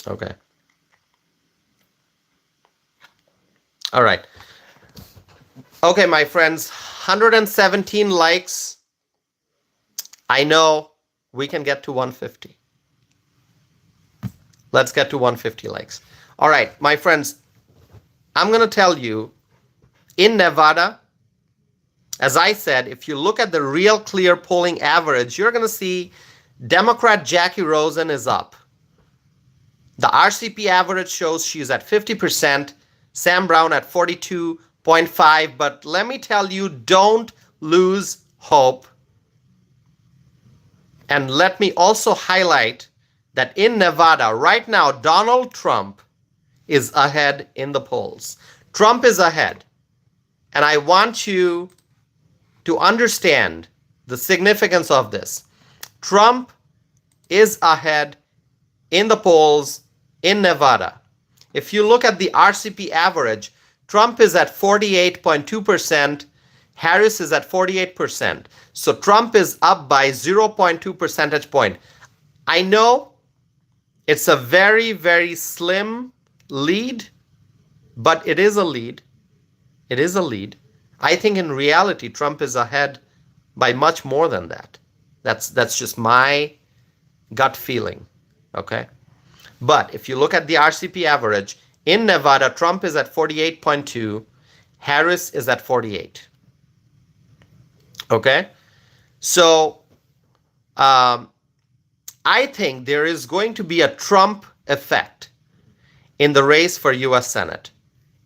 Speaker 1: Okay. All right. Okay, my friends, 117 likes. I know we can get to 150. Let's get to 150 likes. All right, my friends, I'm going to tell you, in Nevada, as I said, if you look at the real clear polling average, you're going to see Democrat Jackie Rosen is up. The RCP average shows she's at 50%, Sam Brown at 42.5%. But let me tell you, don't lose hope. And let me also highlight that in Nevada, right now, Donald Trump is ahead in the polls. Trump is ahead. And I want you to understand the significance of this. Trump is ahead in the polls in Nevada. If you look at the RCP average, Trump is at 48.2%, Harris is at 48%. So Trump is up by 0.2 percentage point. I know it's a very, very slim lead, but it is a lead. It is a lead. I think in reality, Trump is ahead by much more than that. That's just my gut feeling, okay? But if you look at the RCP average, in Nevada, Trump is at 48.2, Harris is at 48. Okay? So, I think there is going to be a Trump effect in the race for U.S. Senate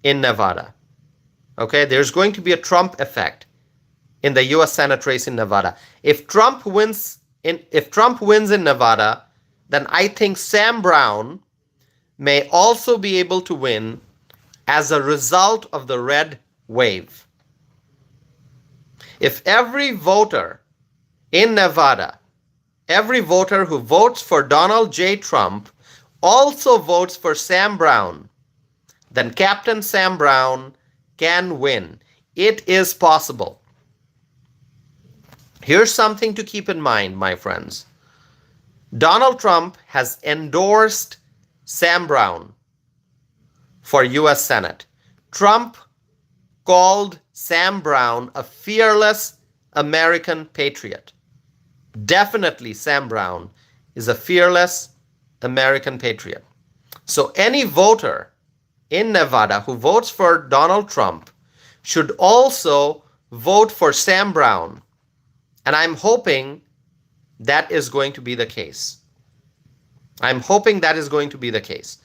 Speaker 1: in Nevada. Okay? There's going to be a Trump effect in the U.S. Senate race in Nevada. If Trump wins in Nevada, then I think Sam Brown may also be able to win as a result of the red wave. If every voter in Nevada, every voter who votes for Donald J. Trump also votes for Sam Brown, then Captain Sam Brown can win. It is possible. Here's something to keep in mind, my friends. Donald Trump has endorsed Sam Brown for U.S. Senate. Trump called Sam Brown a fearless American patriot. Definitely Sam Brown is a fearless American patriot. So any voter in Nevada who votes for Donald Trump should also vote for Sam Brown. And I'm hoping that is going to be the case. I'm hoping that is going to be the case.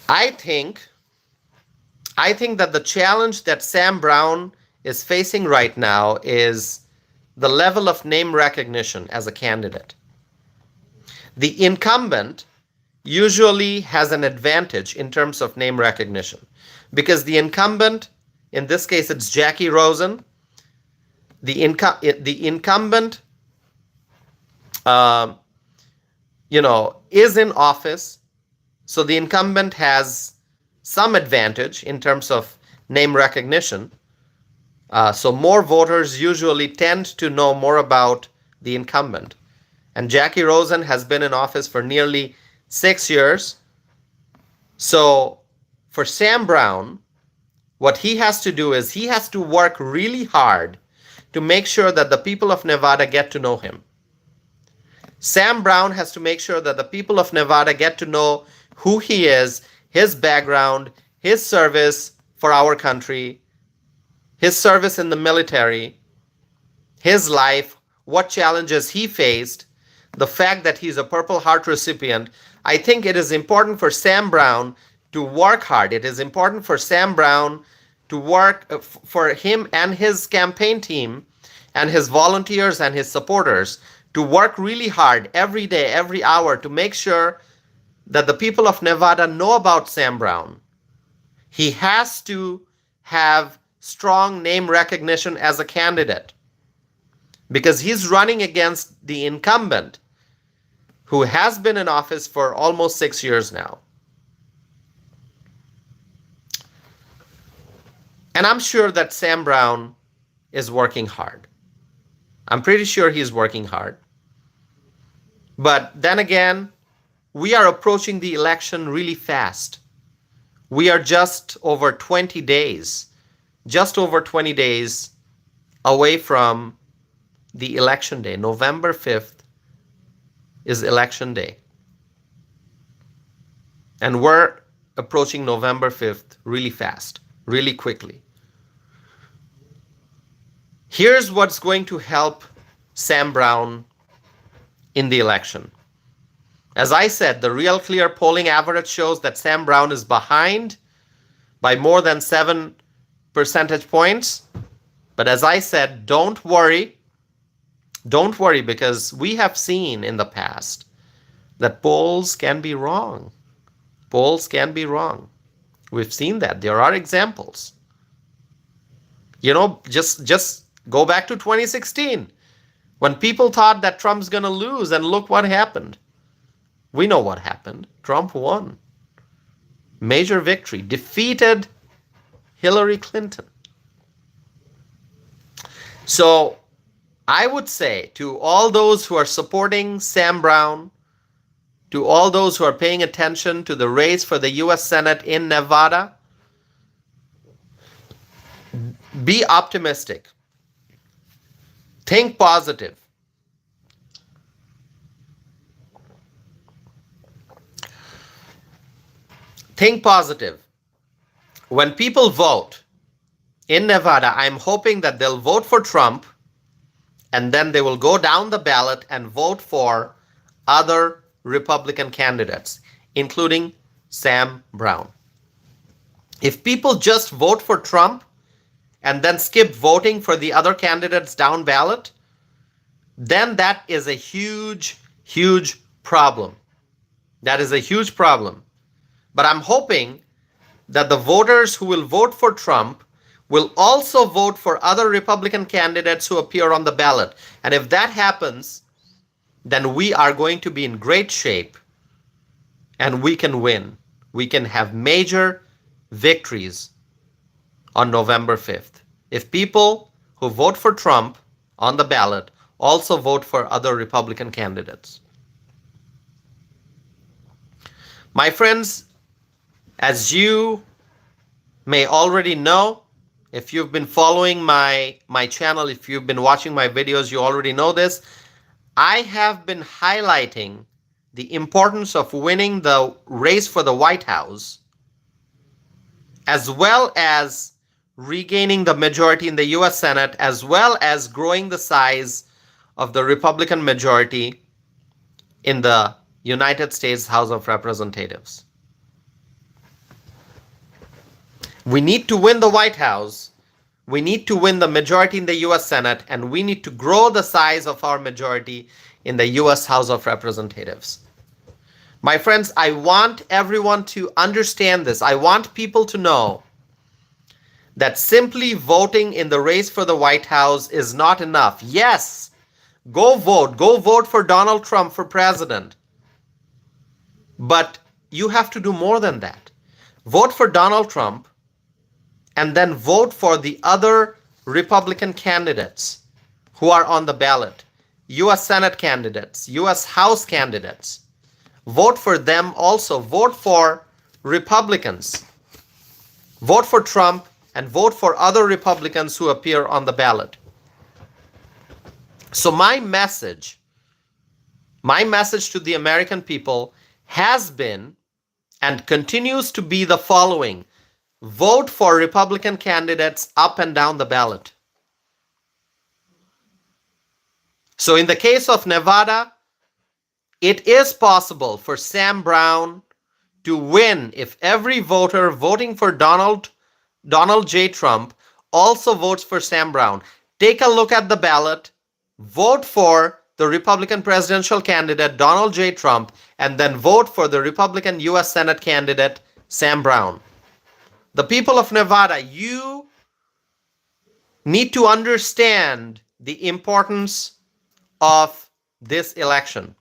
Speaker 1: I think that the challenge that Sam Brown is facing right now is the level of name recognition as a candidate. The incumbent usually has an advantage in terms of name recognition because the incumbent, in this case it's Jackie Rosen, the incumbent is in office, so the incumbent has some advantage in terms of name recognition. So more voters usually tend to know more about the incumbent. And Jackie Rosen has been in office for nearly 6 years. So for Sam Brown, what he has to do is he has to work really hard to make sure that the people of Nevada get to know him. Sam Brown has to make sure that the people of Nevada get to know who he is, his background, his service for our country, his service in the military, his life, what challenges he faced, the fact that he's a Purple Heart recipient. I think it is important for Sam Brown to work hard. It is important for Sam Brown to work for him and his campaign team and his volunteers and his supporters to work really hard every day, every hour to make sure that the people of Nevada know about Sam Brown. He has to have strong name recognition as a candidate because he's running against the incumbent who has been in office for almost 6 years now. And I'm sure that Sam Brown is working hard. I'm pretty sure he's working hard. But then again, we are approaching the election really fast. We are just over 20 days away from the election day. November 5th is election day. And we're approaching November 5th really fast, really quickly. Here's what's going to help Sam Brown in the election. As I said, the Real Clear polling average shows that Sam Brown is behind by more than 7 percentage points. But as I said, don't worry. Don't worry, because we have seen in the past that polls can be wrong. Polls can be wrong. We've seen that. There are examples. You know, just go back to 2016 when people thought that Trump's going to lose, and look what happened. We know what happened. Trump won. Major victory. Defeated Hillary Clinton. So I would say to all those who are supporting Sam Brown, to all those who are paying attention to the race for the U.S. Senate in Nevada, be optimistic. Think positive. Think positive. When people vote in Nevada, I'm hoping that they'll vote for Trump, and then they will go down the ballot and vote for other Republican candidates, including Sam Brown. If people just vote for Trump and then skip voting for the other candidates down ballot, then that is a huge, huge problem. That is a huge problem. But I'm hoping that the voters who will vote for Trump will also vote for other Republican candidates who appear on the ballot. And if that happens, then we are going to be in great shape and we can win. We can have major victories on November 5th. If people who vote for Trump on the ballot also vote for other Republican candidates. My friends, as you may already know, if you've been following my channel, if you've been watching my videos, you already know this. I have been highlighting the importance of winning the race for the White House, as well as regaining the majority in the U.S. Senate, as well as growing the size of the Republican majority in the United States House of Representatives. We need to win the White House, we need to win the majority in the U.S. Senate, and we need to grow the size of our majority in the U.S. House of Representatives. My friends, I want everyone to understand this. I want people to know that simply voting in the race for the White House is not enough. Yes, go vote. Go vote for Donald Trump for president. But you have to do more than that. Vote for Donald Trump and then vote for the other Republican candidates who are on the ballot. U.S. Senate candidates, U.S. House candidates. Vote for them also. Vote for Republicans. Vote for Trump and vote for other Republicans who appear on the ballot. So my message to the American people has been and continues to be the following: vote for Republican candidates up and down the ballot. So in the case of Nevada, it is possible for Sam Brown to win if every voter voting for Donald J. Trump also votes for Sam Brown. Take a look at the ballot, vote for the Republican presidential candidate Donald J. Trump, and then vote for the Republican U.S. Senate candidate Sam Brown. The people of Nevada, you need to understand the importance of this election.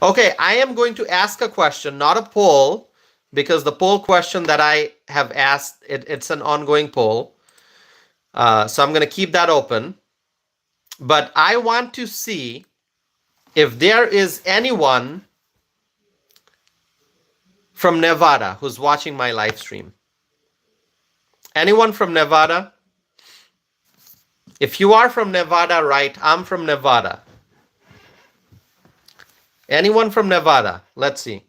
Speaker 1: Okay, I am going to ask a question, not a poll, because the poll question that I have asked, it's an ongoing poll. So I'm going to keep that open. But I want to see if there is anyone from Nevada who's watching my live stream. Anyone from Nevada? If you are from Nevada, write, I'm from Nevada. Anyone from Nevada? Let's see.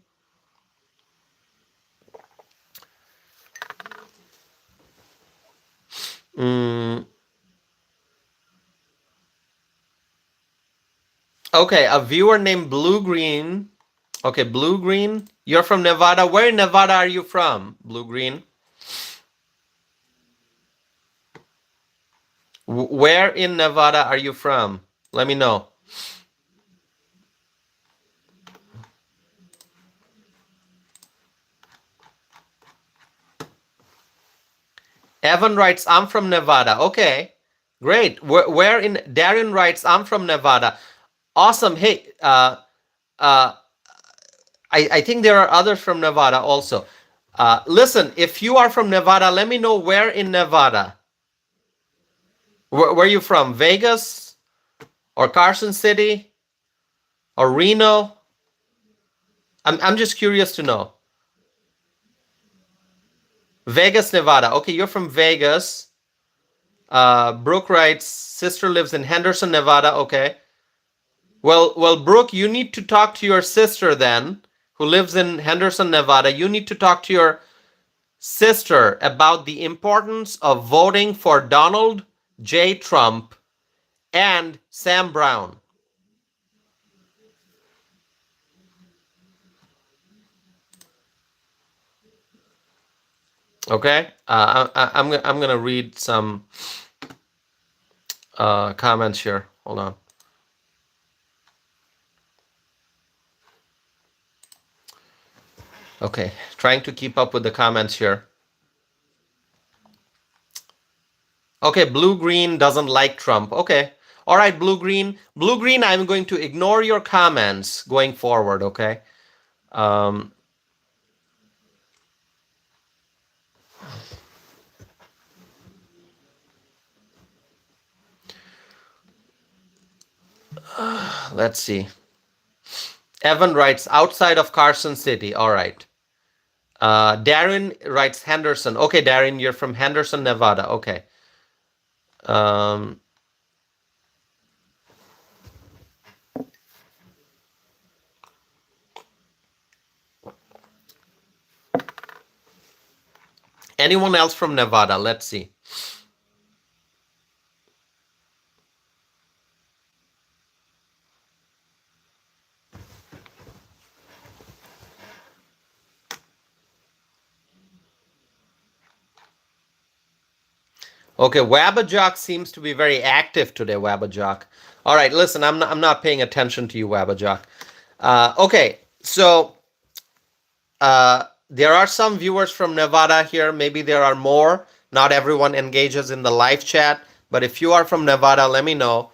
Speaker 1: Okay, a viewer named Blue Green. Okay, Blue Green. You're from Nevada. Where in Nevada are you from, Blue Green? Where in Nevada are you from? Let me know. Evan writes, I'm from Nevada. Okay, great. Where in Darren writes, I'm from Nevada. Awesome. Hey, I think there are others from Nevada also. Listen, if you are from Nevada, let me know where in Nevada. Where are you from? Vegas or Carson City or Reno? I'm just curious to know. Vegas, Nevada. Okay, you're from Vegas. Brooke writes, sister lives in Henderson, Nevada. Okay. Well, Brooke, you need to talk to your sister then, who lives in Henderson, Nevada. You need to talk to your sister about the importance of voting for Donald J. Trump and Sam Brown. Okay, I'm gonna read some comments here. Hold on. Okay, trying to keep up with the comments here. Okay, Blue Green doesn't like Trump. Okay, all right, Blue Green. Blue Green, I'm going to ignore your comments going forward. Okay. Let's see. Evan writes, outside of Carson City. All right. Darren writes Henderson. Okay, Darren, you're from Henderson, Nevada. Okay. Anyone else from Nevada? Let's see. Okay, Wabajock seems to be very active today, Wabajock. All right, listen, I'm not paying attention to you, Wabajock. Okay, so there are some viewers from Nevada here. Maybe there are more. Not everyone engages in the live chat, but if you are from Nevada, let me know.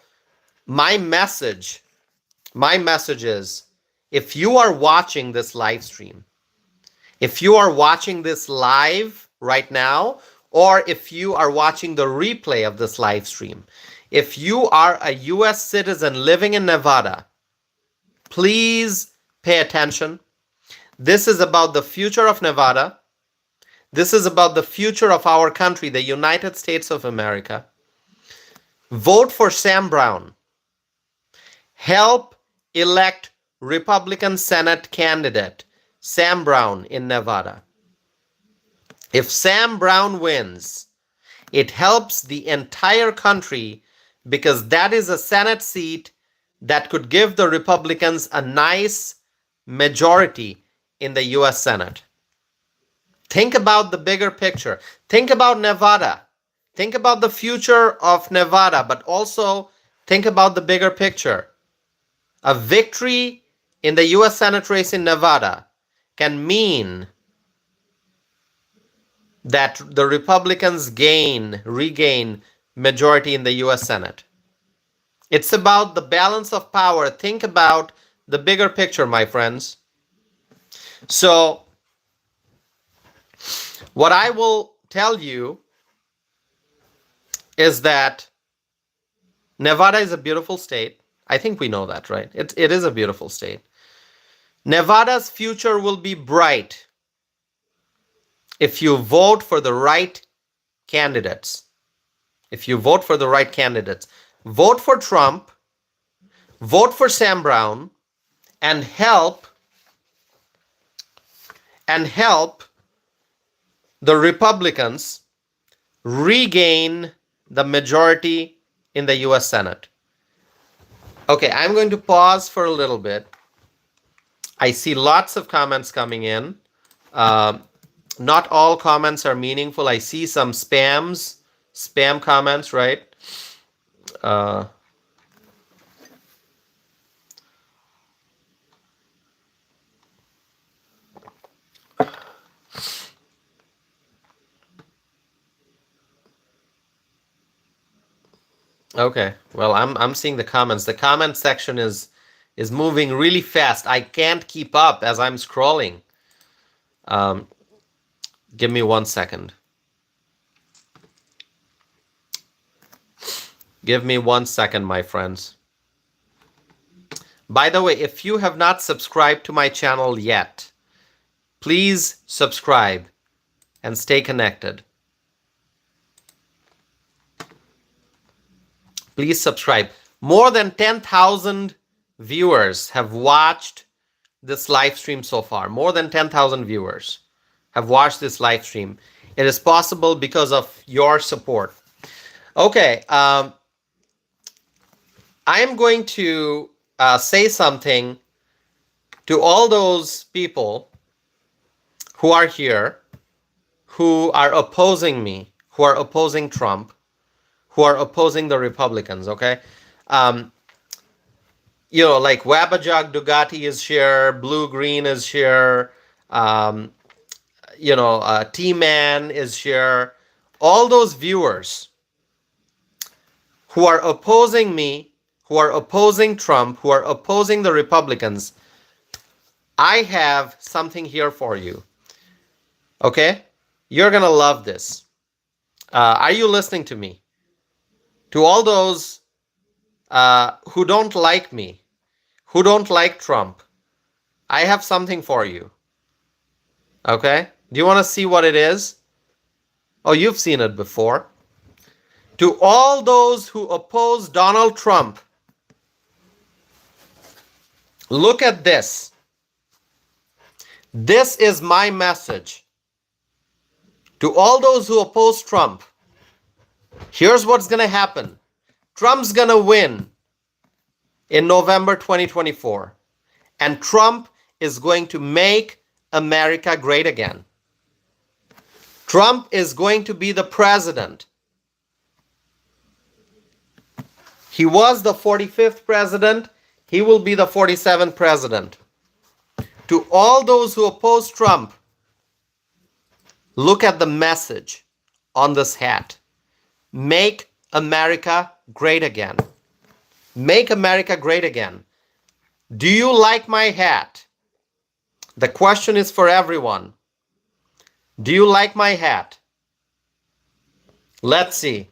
Speaker 1: My message is, if you are watching this live stream, if you are watching this live right now, or if you are watching the replay of this live stream, if you are a U.S. citizen living in Nevada, please pay attention. This is about the future of Nevada. This is about the future of our country, the United States of America. Vote for Sam Brown. Help elect Republican Senate candidate Sam Brown in Nevada. If Sam Brown wins, it helps the entire country because that is a Senate seat that could give the Republicans a nice majority in the US Senate. Think about the bigger picture. Think about Nevada. Think about the future of Nevada, but also think about the bigger picture. A victory in the US Senate race in Nevada can mean that the Republicans regain majority in the US Senate. It's about the balance of power. Think about the bigger picture, my friends. So, what I will tell you is that Nevada is a beautiful state. I think we know that, right? It is a beautiful state. Nevada's future will be bright if you vote for the right candidates. If you vote for the right candidates, vote for Trump, vote for Sam Brown, and help the Republicans regain the majority in the US Senate. Okay, I'm going to pause for a little bit. I see lots of comments coming in. Not all comments are meaningful. I see some spam comments, right? Okay, well, I'm seeing the comments. The comment section is moving really fast. I can't keep up as I'm scrolling. Give me 1 second. Give me 1 second, my friends. By the way, if you have not subscribed to my channel yet, please subscribe and stay connected. Please subscribe. More than 10,000 viewers have watched this live stream so far. More than 10,000 viewers have watched this live stream. It is possible because of your support. Okay, I am going to say something to all those people who are here, who are opposing me, who are opposing Trump, who are opposing the Republicans, okay? Like Wabajag Dugati is here, Blue Green is here, T-Man is here. All those viewers who are opposing me, who are opposing Trump, who are opposing the Republicans, I have something here for you. Okay? You're going to love this. Are you listening to me? To all those who don't like me, who don't like Trump, I have something for you. Okay? Do you want to see what it is? Oh, you've seen it before. To all those who oppose Donald Trump, look at this. This is my message. To all those who oppose Trump, here's what's going to happen. Trump's going to win in November 2024. And Trump is going to make America great again. Trump is going to be the president. He was the 45th president. He will be the 47th president. To all those who oppose Trump, look at the message on this hat. Make America great again. Make America great again. Do you like my hat? The question is for everyone. Do you like my hat? Let's see.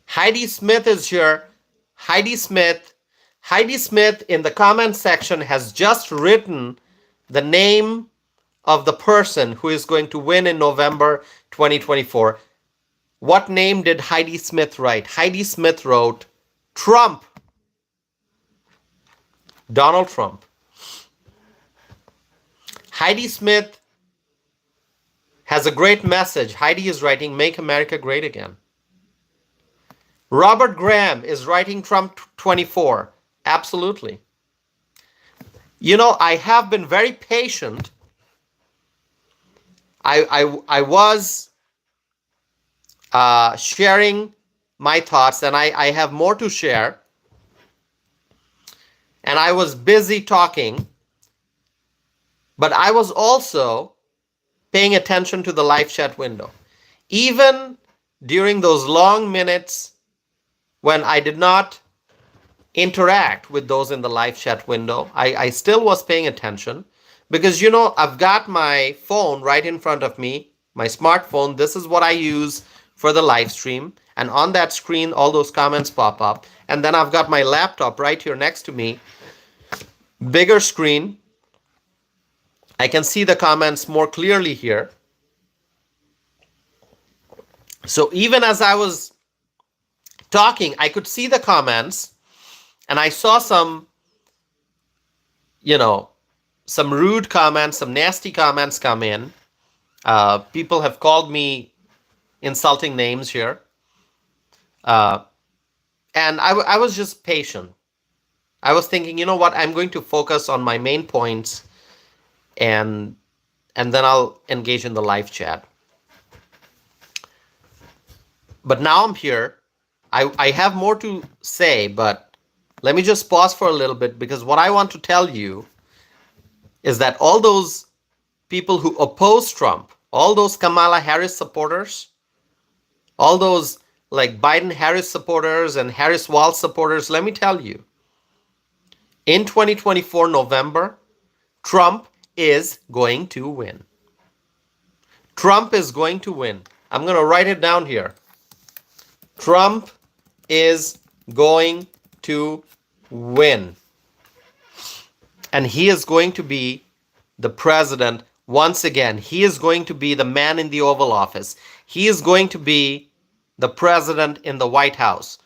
Speaker 1: Heidi Smith is here. Heidi Smith in the comment section has just written the name of the person who is going to win in November 2024. What name did Heidi Smith write? Heidi Smith wrote Trump. Donald Trump. Heidi Smith has a great message. Heidi is writing Make America Great Again. Robert Graham is writing Trump 24. Absolutely. I have been very patient. I was sharing my thoughts, and I have more to share. And I was busy talking, but I was also paying attention to the live chat window. Even during those long minutes when I did not interact with those in the live chat window, I still was paying attention because, I've got my phone right in front of me, my smartphone. This is what I use for the live stream. And on that screen, all those comments pop up. And then I've got my laptop right here next to me, bigger screen. I can see the comments more clearly here. So even as I was talking, I could see the comments, and I saw some rude comments, some nasty comments come in. People have called me insulting names here. And I was just patient. I was thinking, you know what, I'm going to focus on my main points, and then I'll engage in the live chat. But now I'm here. I have more to say, but let me just pause for a little bit, because what I want to tell you is that all those people who oppose Trump, all those Kamala Harris supporters, all those like Biden-Harris supporters and Harris-Walz supporters, let me tell you, in 2024 November, Trump is going to win. Trump is going to win. I'm going to write it down here. Trump is going to win. And he is going to be the president once again. He is going to be the man in the Oval Office. He is going to be the president in the White House.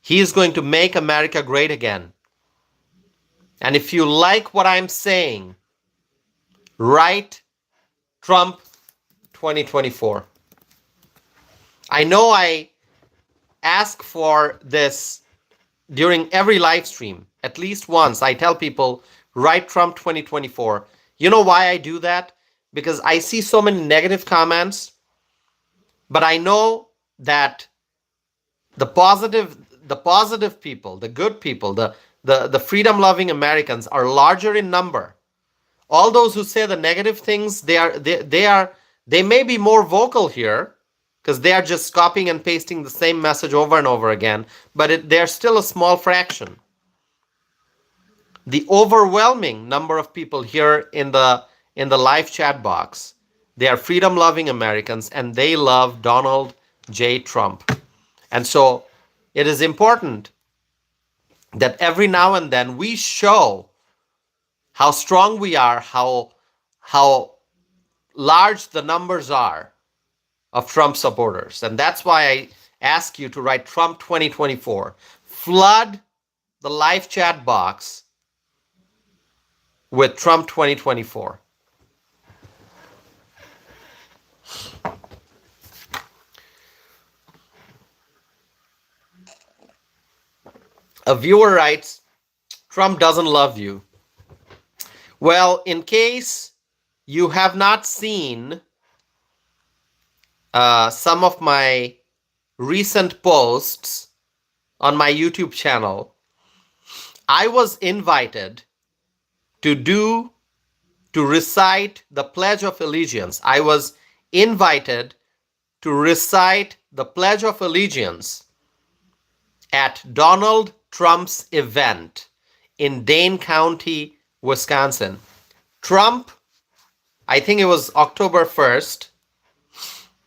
Speaker 1: He is going to make America great again. And if you like what I'm saying, write Trump 2024. I know I ask for this during every live stream. At least once I tell people, write Trump 2024. You know why I do that? Because I see so many negative comments, but I know that the positive people, the good people, the freedom-loving Americans are larger in number. All those who say the negative things, they may be more vocal here because they are just copying and pasting the same message over and over again, but they're still a small fraction. The overwhelming number of people here in the live chat box, they are freedom-loving Americans, and they love Donald J. Trump. And so it is important that every now and then we show how strong we are, how large the numbers are of Trump supporters. And that's why I ask you to write Trump 2024. Flood the live chat box with Trump 2024. A viewer writes, Trump doesn't love you. Well, in case you have not seen some of my recent posts on my YouTube channel, I was invited to recite the Pledge of Allegiance. I was invited to recite the Pledge of Allegiance at Donald Trump's event in Dane County, Wisconsin. Trump, I think it was October 1st,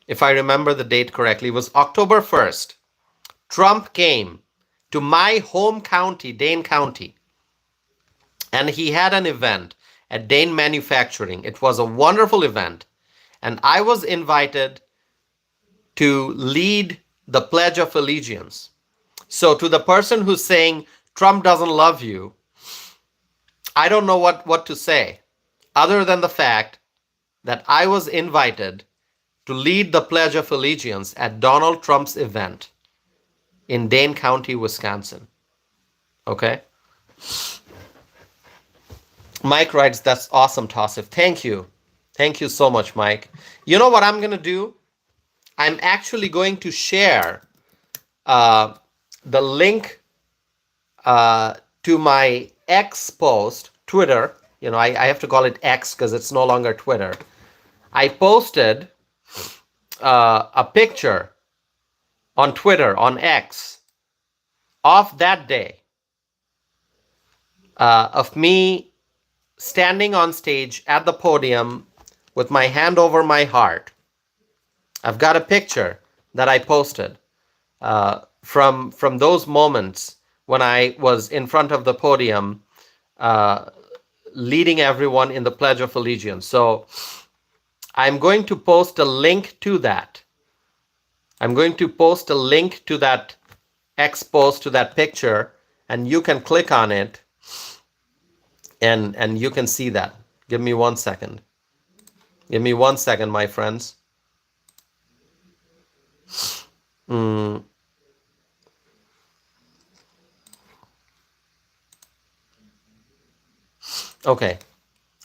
Speaker 1: if I remember the date correctly, it was October 1st. Trump came to my home county, Dane County, and he had an event at Dane Manufacturing. It was a wonderful event, and I was invited to lead the Pledge of Allegiance. So to the person who's saying Trump doesn't love you, I don't know what to say other than the fact that I was invited to lead the Pledge of Allegiance at Donald Trump's event in Dane County, Wisconsin. Okay? Mike writes, that's awesome, Tassif. Thank you. Thank you so much, Mike. You know what I'm going to do? I'm actually going to share the link to my X post, Twitter. I have to call it X because it's no longer Twitter. I posted a picture on Twitter, on X, of that day of me standing on stage at the podium with my hand over my heart. I've got a picture that I posted from those moments when I was in front of the podium leading everyone in the Pledge of Allegiance. So I'm going to post a link to that. I'm going to post a link to that X post, to that picture, and you can click on it and you can see that. Give me 1 second. Give me 1 second, my friends. Okay.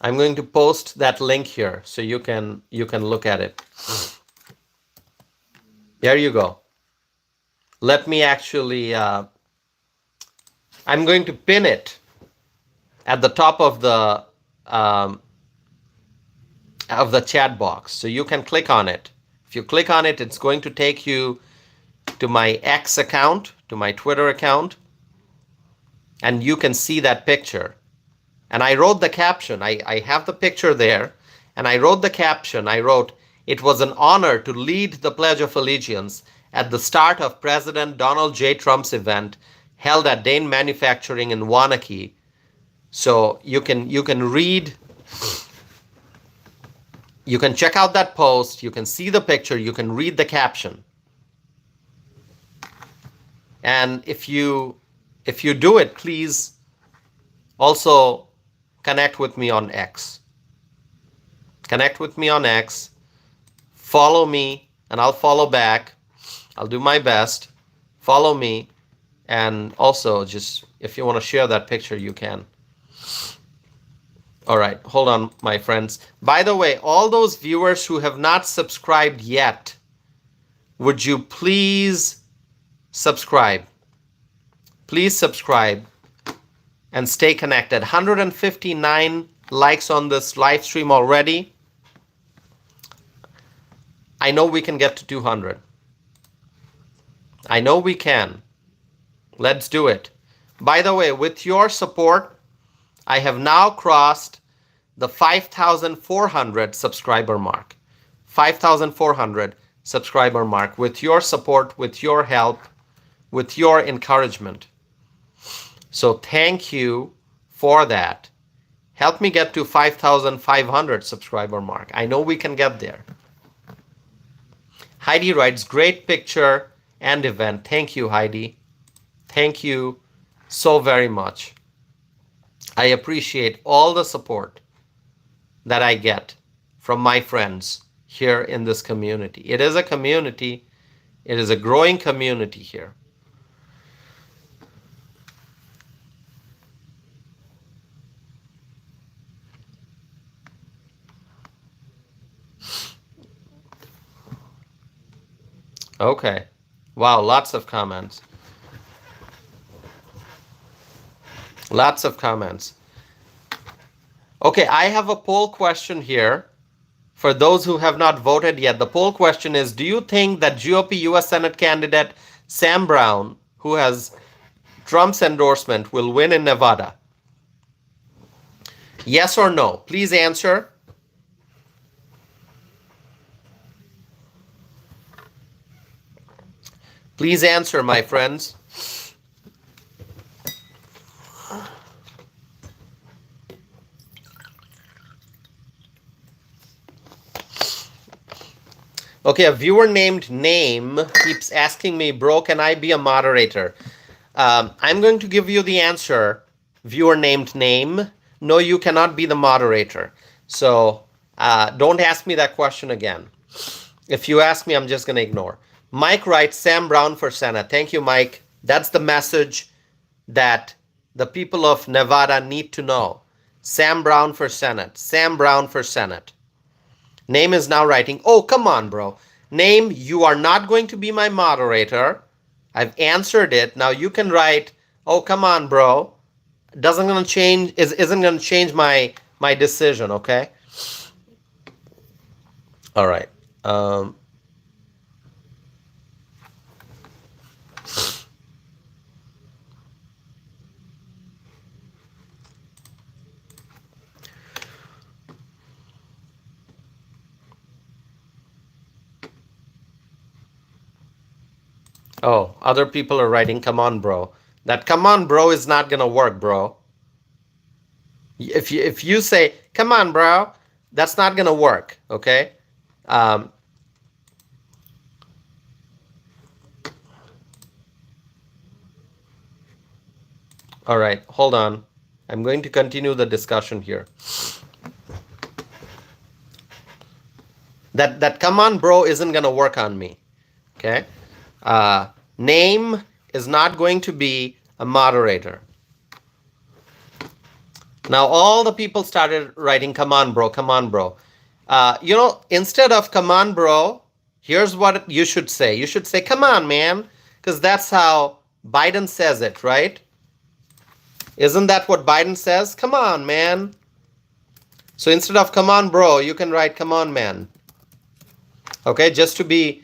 Speaker 1: I'm going to post that link here so you can look at it. There you go. Let me actually I'm going to pin it at the top of the chat box, so you can click on it. If you click on it, it's going to take you to my X account, to my Twitter account, and you can see that picture. And I wrote the caption. I have the picture there, and I wrote the caption. I wrote, "It was an honor to lead the Pledge of Allegiance at the start of President Donald J. Trump's event held at Dane Manufacturing in Waunakee." So you can read, you can check out that post, you can see the picture, you can read the caption. And if you do it, please also connect with me on X. Connect with me on X. Follow me, and I'll follow back. I'll do my best. Follow me. And also, just if you want to share that picture, you can. All right, hold on, my friends. By the way, all those viewers who have not subscribed yet, would you please subscribe? Please subscribe and stay connected. 159 likes on this live stream already. I know we can get to 200. I know we can. Let's do it. By the way, with your support, I have now crossed the 5,400 subscriber mark. 5,400 subscriber mark. With your support, with your help, with your encouragement. So thank you for that. Help me get to 5,500 subscriber mark. I know we can get there. Heidi writes, great picture and event. Thank you, Heidi. Thank you so very much. I appreciate all the support that I get from my friends here in this community. It is a community. It is a growing community here. Okay. Wow, lots of comments. Lots of comments. Okay, I have a poll question here for those who have not voted yet. The poll question is, do you think that GOP U.S. Senate candidate Sam Brown, who has Trump's endorsement, will win in Nevada? Yes or no? Please answer. Please answer, my friends. Okay, a viewer named Name keeps asking me, bro, can I be a moderator? I'm going to give you the answer, viewer named Name. No, you cannot be the moderator. So don't ask me that question again. If you ask me, I'm just going to ignore. Mike writes, Sam Brown for Senate. Thank you, Mike. That's the message that the people of Nevada need to know. Sam Brown for Senate. Sam Brown for Senate. Name is now writing, oh, come on, bro. Name, you are not going to be my moderator. I've answered it. Now you can write, oh, come on, bro. Isn't going to change my decision, okay? All right. Oh, other people are writing, come on, bro. That come on, bro is not going to work, bro. If you say, come on, bro, that's not going to work, okay? All right, hold on. I'm going to continue the discussion here. That come on, bro isn't going to work on me, okay? Name is not going to be a moderator. Now all the people started writing, come on, bro, come on, bro. Instead of come on, bro, here's what you should say. You should say, come on, man, because that's how Biden says it, right? Isn't that what Biden says? Come on, man. So instead of come on, bro, you can write come on, man. Okay, just to be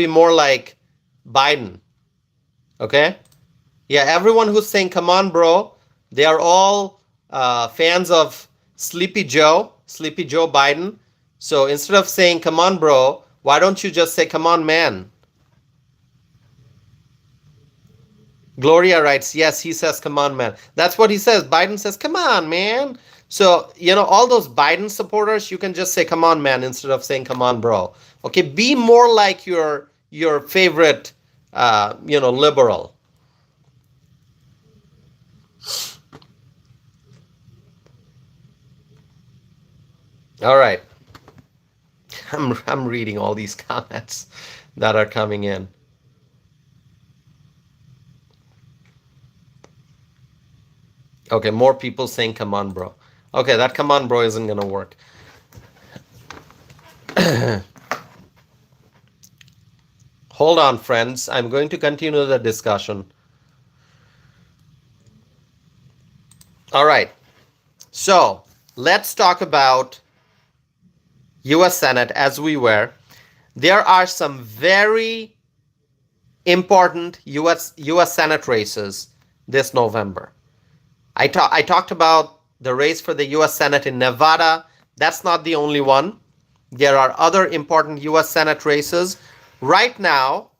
Speaker 1: more like Biden. Okay? Yeah, everyone who's saying come on, bro, they are all fans of Sleepy Joe Biden. So instead of saying come on, bro, why don't you just say come on, man? Gloria writes, yes, he says come on, man. That's what he says. Biden says come on, man. So, all those Biden supporters, you can just say come on, man, instead of saying come on, bro. Okay, be more like your favorite liberal. All right. I'm reading all these comments that are coming in. Okay, more people saying come on, bro. Okay, that come on, bro isn't going to work. Hold on, friends. I'm going to continue the discussion. All right. So, let's talk about U.S. Senate as we were. There are some very important U.S. Senate races this November. I talked about the race for the U.S. Senate in Nevada. That's not the only one. There are other important U.S. Senate races. Right now,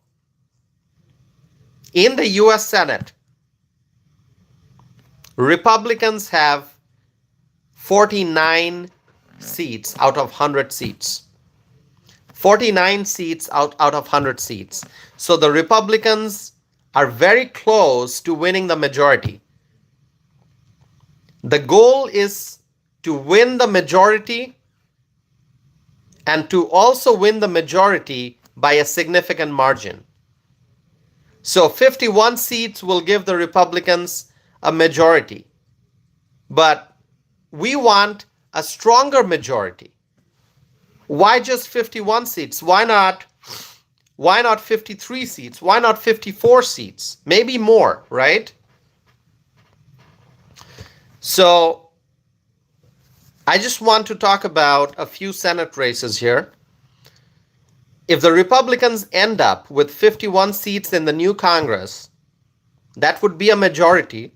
Speaker 1: in the U.S. Senate, Republicans have 49 seats out of 100 seats. 49 seats out of 100 seats. So the Republicans are very close to winning the majority. The goal is to win the majority and to also win the majority by a significant margin. So 51 seats will give the Republicans a majority. But we want a stronger majority. Why just 51 seats? Why not 53 seats? Why not 54 seats? Maybe more, right? So I just want to talk about a few Senate races here. If the Republicans end up with 51 seats in the new Congress, that would be a majority,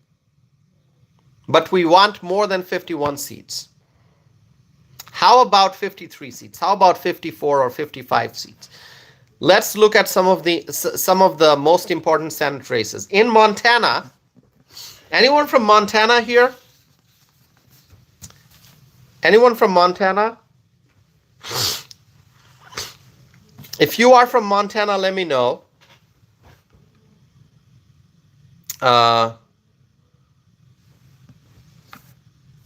Speaker 1: but we want more than 51 seats. How about 53 seats? How about 54 or 55 seats? Let's look at some of the most important Senate races. In Montana, anyone from Montana here? Anyone from Montana? If you are from Montana, let me know. Uh,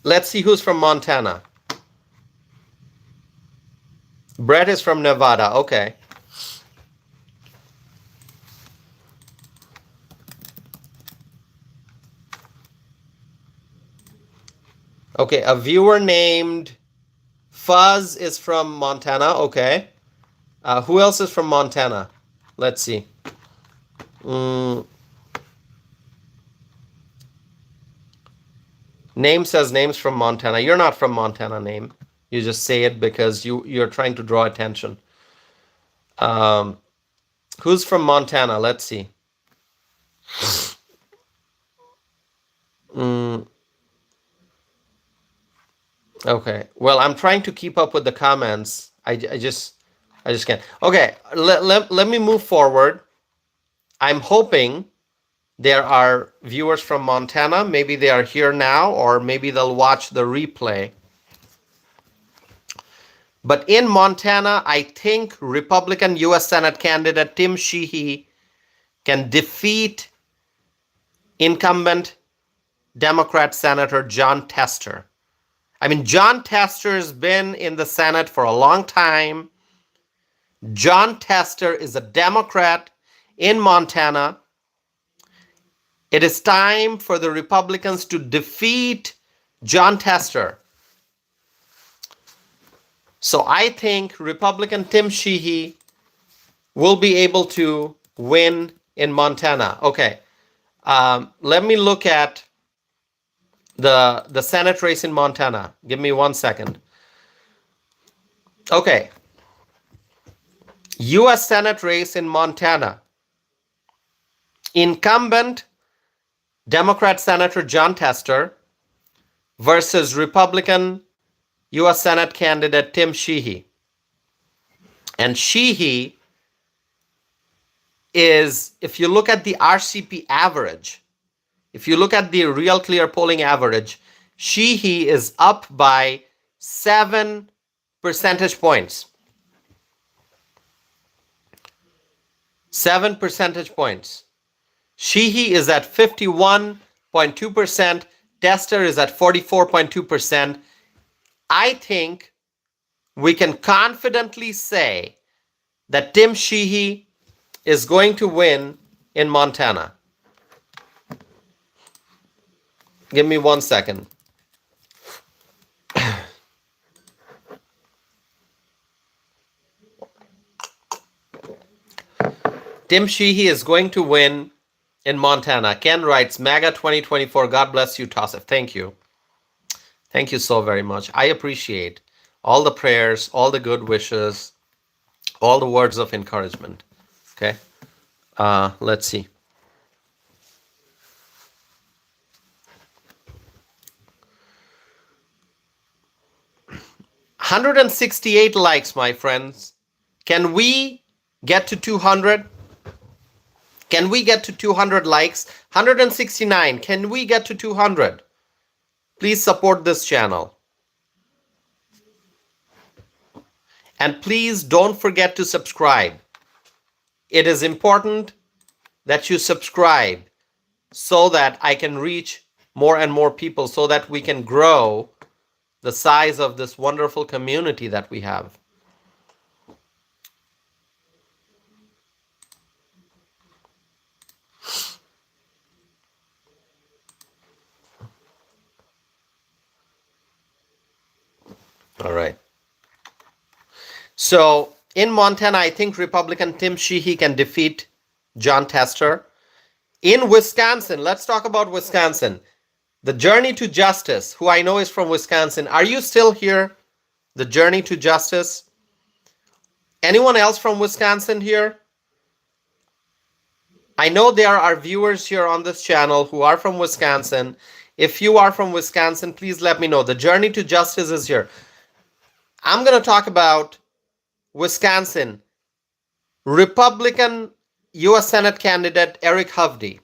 Speaker 1: let's see who's from Montana. Brett is from Nevada. Okay. Okay, a viewer named Fuzz is from Montana. Okay. Who else is from Montana? Let's see. Name says names from Montana. You're not from Montana, Name. You just say it because you're trying to draw attention. Who's from Montana? Let's see. Okay. Well, I'm trying to keep up with the comments. I just can't. Okay. Let me move forward. I'm hoping there are viewers from Montana. Maybe they are here now, or maybe they'll watch the replay. But in Montana, I think Republican U.S. Senate candidate Tim Sheehy can defeat incumbent Democrat Senator John Tester. I mean, John Tester's been in the Senate for a long time. John Tester is a Democrat in Montana. It is time for the Republicans to defeat John Tester. So I think Republican Tim Sheehy will be able to win in Montana. Okay, let me look at the Senate race in Montana. Give me 1 second. Okay, U.S. Senate race in Montana. Incumbent Democrat Senator John Tester versus Republican U.S. Senate candidate Tim Sheehy. And Sheehy is, if you look at the RCP average, if you look at the Real Clear polling average, Sheehy is up by 7 percentage points. 7 percentage points. Sheehy is at 51.2%. Tester is at 44.2%. I think we can confidently say that Tim Sheehy is going to win in Montana. Give me 1 second. Tim Sheehy is going to win in Montana. Ken writes, MAGA 2024, God bless you, Tassif. Thank you. Thank you so very much. I appreciate all the prayers, all the good wishes, all the words of encouragement. Okay. Let's see. $168 likes, my friends. Can we get to 200? Can we get to 200 likes? 169. Can we get to 200? Please support this channel. And please don't forget to subscribe. It is important that you subscribe so that I can reach more and more people, so that we can grow the size of this wonderful community that we have. All right. So in Montana, I think Republican Tim Sheehy can defeat John Tester. In Wisconsin, let's talk about Wisconsin. The Journey to Justice, who I know is from Wisconsin. Are you still here? The Journey to Justice? Anyone else from Wisconsin here? I know there are viewers here on this channel who are from Wisconsin. If you are from Wisconsin, please let me know. The Journey to Justice is here. I'm going to talk about Wisconsin. Republican U.S. Senate candidate Eric Hovde.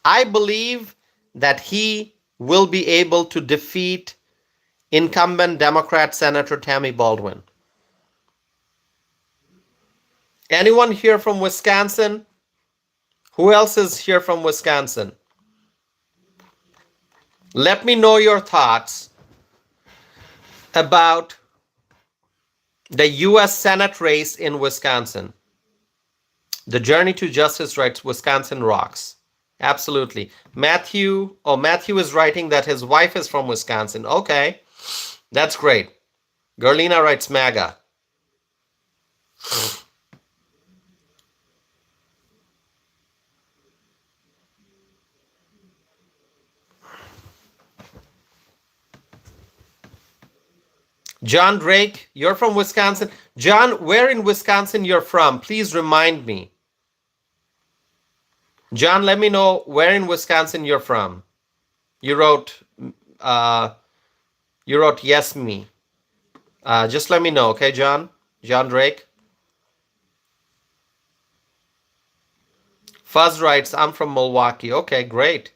Speaker 1: I believe that he will be able to defeat incumbent Democrat Senator Tammy Baldwin. Anyone here from Wisconsin? Who else is here from Wisconsin? Let me know your thoughts about the U.S. Senate race in Wisconsin. The journey to justice writes Wisconsin rocks. Absolutely. Matthew is writing that his wife is from Wisconsin. Okay, that's great. Gerlina writes MAGA. John Drake, you're from Wisconsin. John, where in Wisconsin you're from? Please remind me. John, let me know where in Wisconsin you're from. You wrote yes me. Just let me know, okay, John? John Drake. Fuzz writes, I'm from Milwaukee. Okay, great.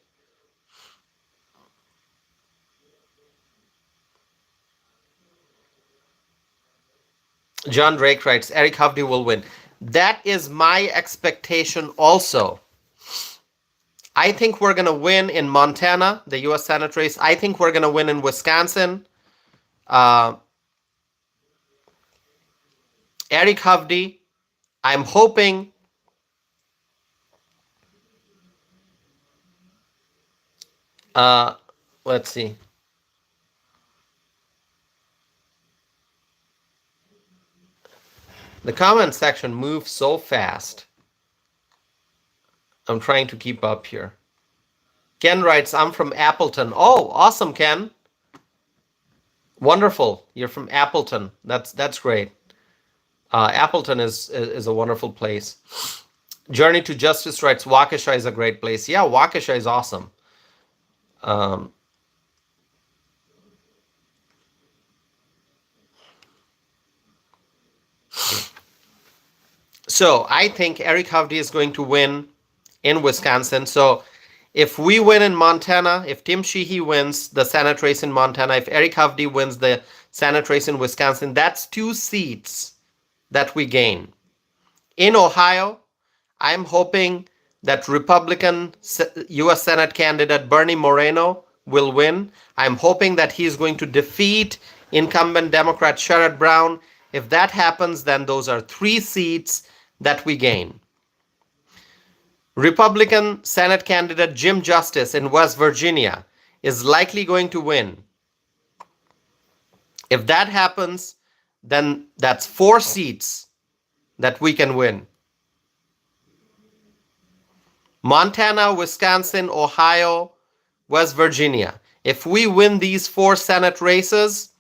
Speaker 1: John Drake writes, Eric Hovde will win. That is my expectation also. I think we're going to win in Montana, the U.S. Senate race. I think we're going to win in Wisconsin. Eric Hovde, I'm hoping let's see. The comment section moves so fast. I'm trying to keep up here. Ken writes, I'm from Appleton. Oh, awesome, Ken. Wonderful. You're from Appleton. That's great. Appleton is a wonderful place. Journey to Justice writes, Waukesha is a great place. Yeah, Waukesha is awesome. So I think Eric Hovde is going to win in Wisconsin. So if we win in Montana, if Tim Sheehy wins the Senate race in Montana, if Eric Hovde wins the Senate race in Wisconsin, that's 2 seats that we gain. In Ohio, I'm hoping that Republican U.S. Senate candidate Bernie Moreno will win. I'm hoping that he's going to defeat incumbent Democrat Sherrod Brown. If that happens, then those are 3 seats that we gain. Republican Senate candidate Jim Justice in West Virginia is likely going to win. If that happens, then that's 4 seats that we can win. Montana, Wisconsin, Ohio, West Virginia. If we win these 4 Senate races,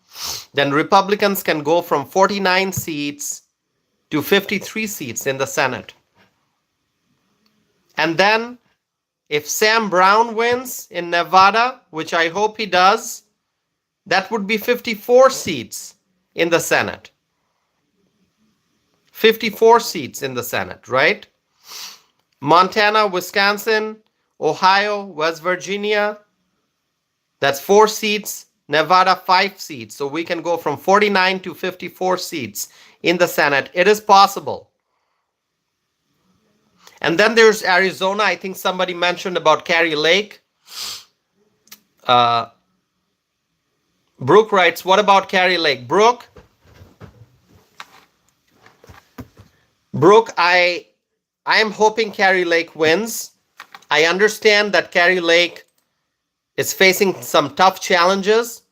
Speaker 1: then Republicans can go from 49 seats to 53 seats in the Senate. And then, if Sam Brown wins in Nevada, which I hope he does, that would be 54 seats in the Senate. 54 seats in the Senate, right? Montana, Wisconsin, Ohio, West Virginia, that's 4 seats. Nevada, 5 seats. So we can go from 49 to 54 seats in the Senate. It is possible. And then there's Arizona. I think somebody mentioned about Kari Lake. Brooke writes, what about Kari Lake? Brooke, I am hoping Kari Lake wins. I understand that Kari Lake is facing some tough challenges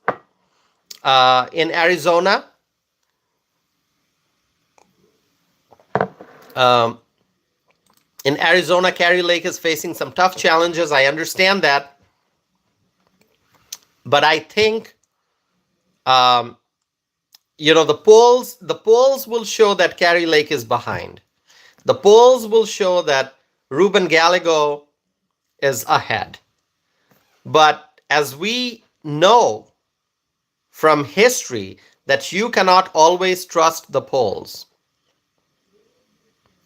Speaker 1: in Arizona. In Arizona, Kari Lake is facing some tough challenges. I understand that. But I think, the polls will show that Kari Lake is behind. The polls will show that Ruben Gallego is ahead. But as we know from history, that you cannot always trust the polls.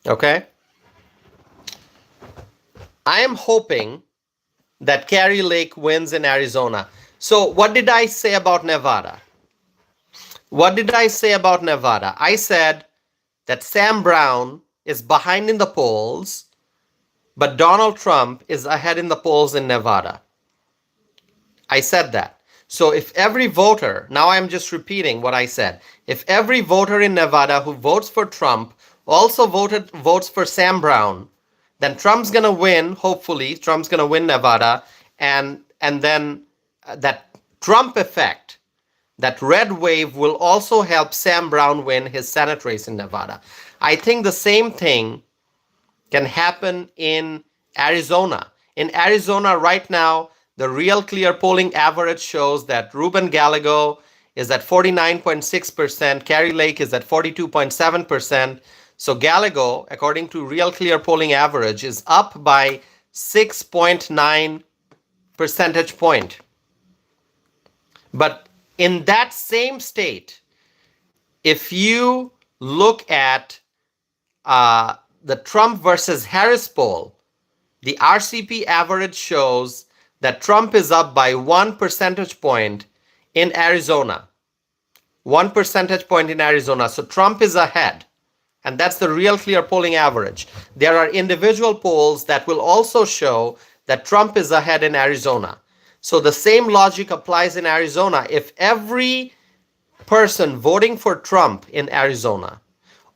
Speaker 1: Okay? I am hoping that Kari Lake wins in Arizona. So what did I say about Nevada? What did I say about Nevada? I said that Sam Brown is behind in the polls, but Donald Trump is ahead in the polls in Nevada. I said that. So if every voter, now I'm just repeating what I said, if every voter in Nevada who votes for Trump also votes for Sam Brown, then Trump's going to win, hopefully, Trump's going to win Nevada, and then that Trump effect, that red wave will also help Sam Brown win his Senate race in Nevada. I think the same thing can happen in Arizona. In Arizona right now, the Real Clear polling average shows that Ruben Gallego is at 49.6%, Kari Lake is at 42.7%. So Gallego, according to Real Clear polling average, is up by 6.9 percentage point. But in that same state, if you look at the Trump versus Harris poll, the RCP average shows that Trump is up by 1 percentage point in Arizona. 1 percentage point in Arizona. So Trump is ahead. And that's the Real Clear polling average. There are individual polls that will also show that Trump is ahead in Arizona. So the same logic applies in Arizona. If every person voting for Trump in Arizona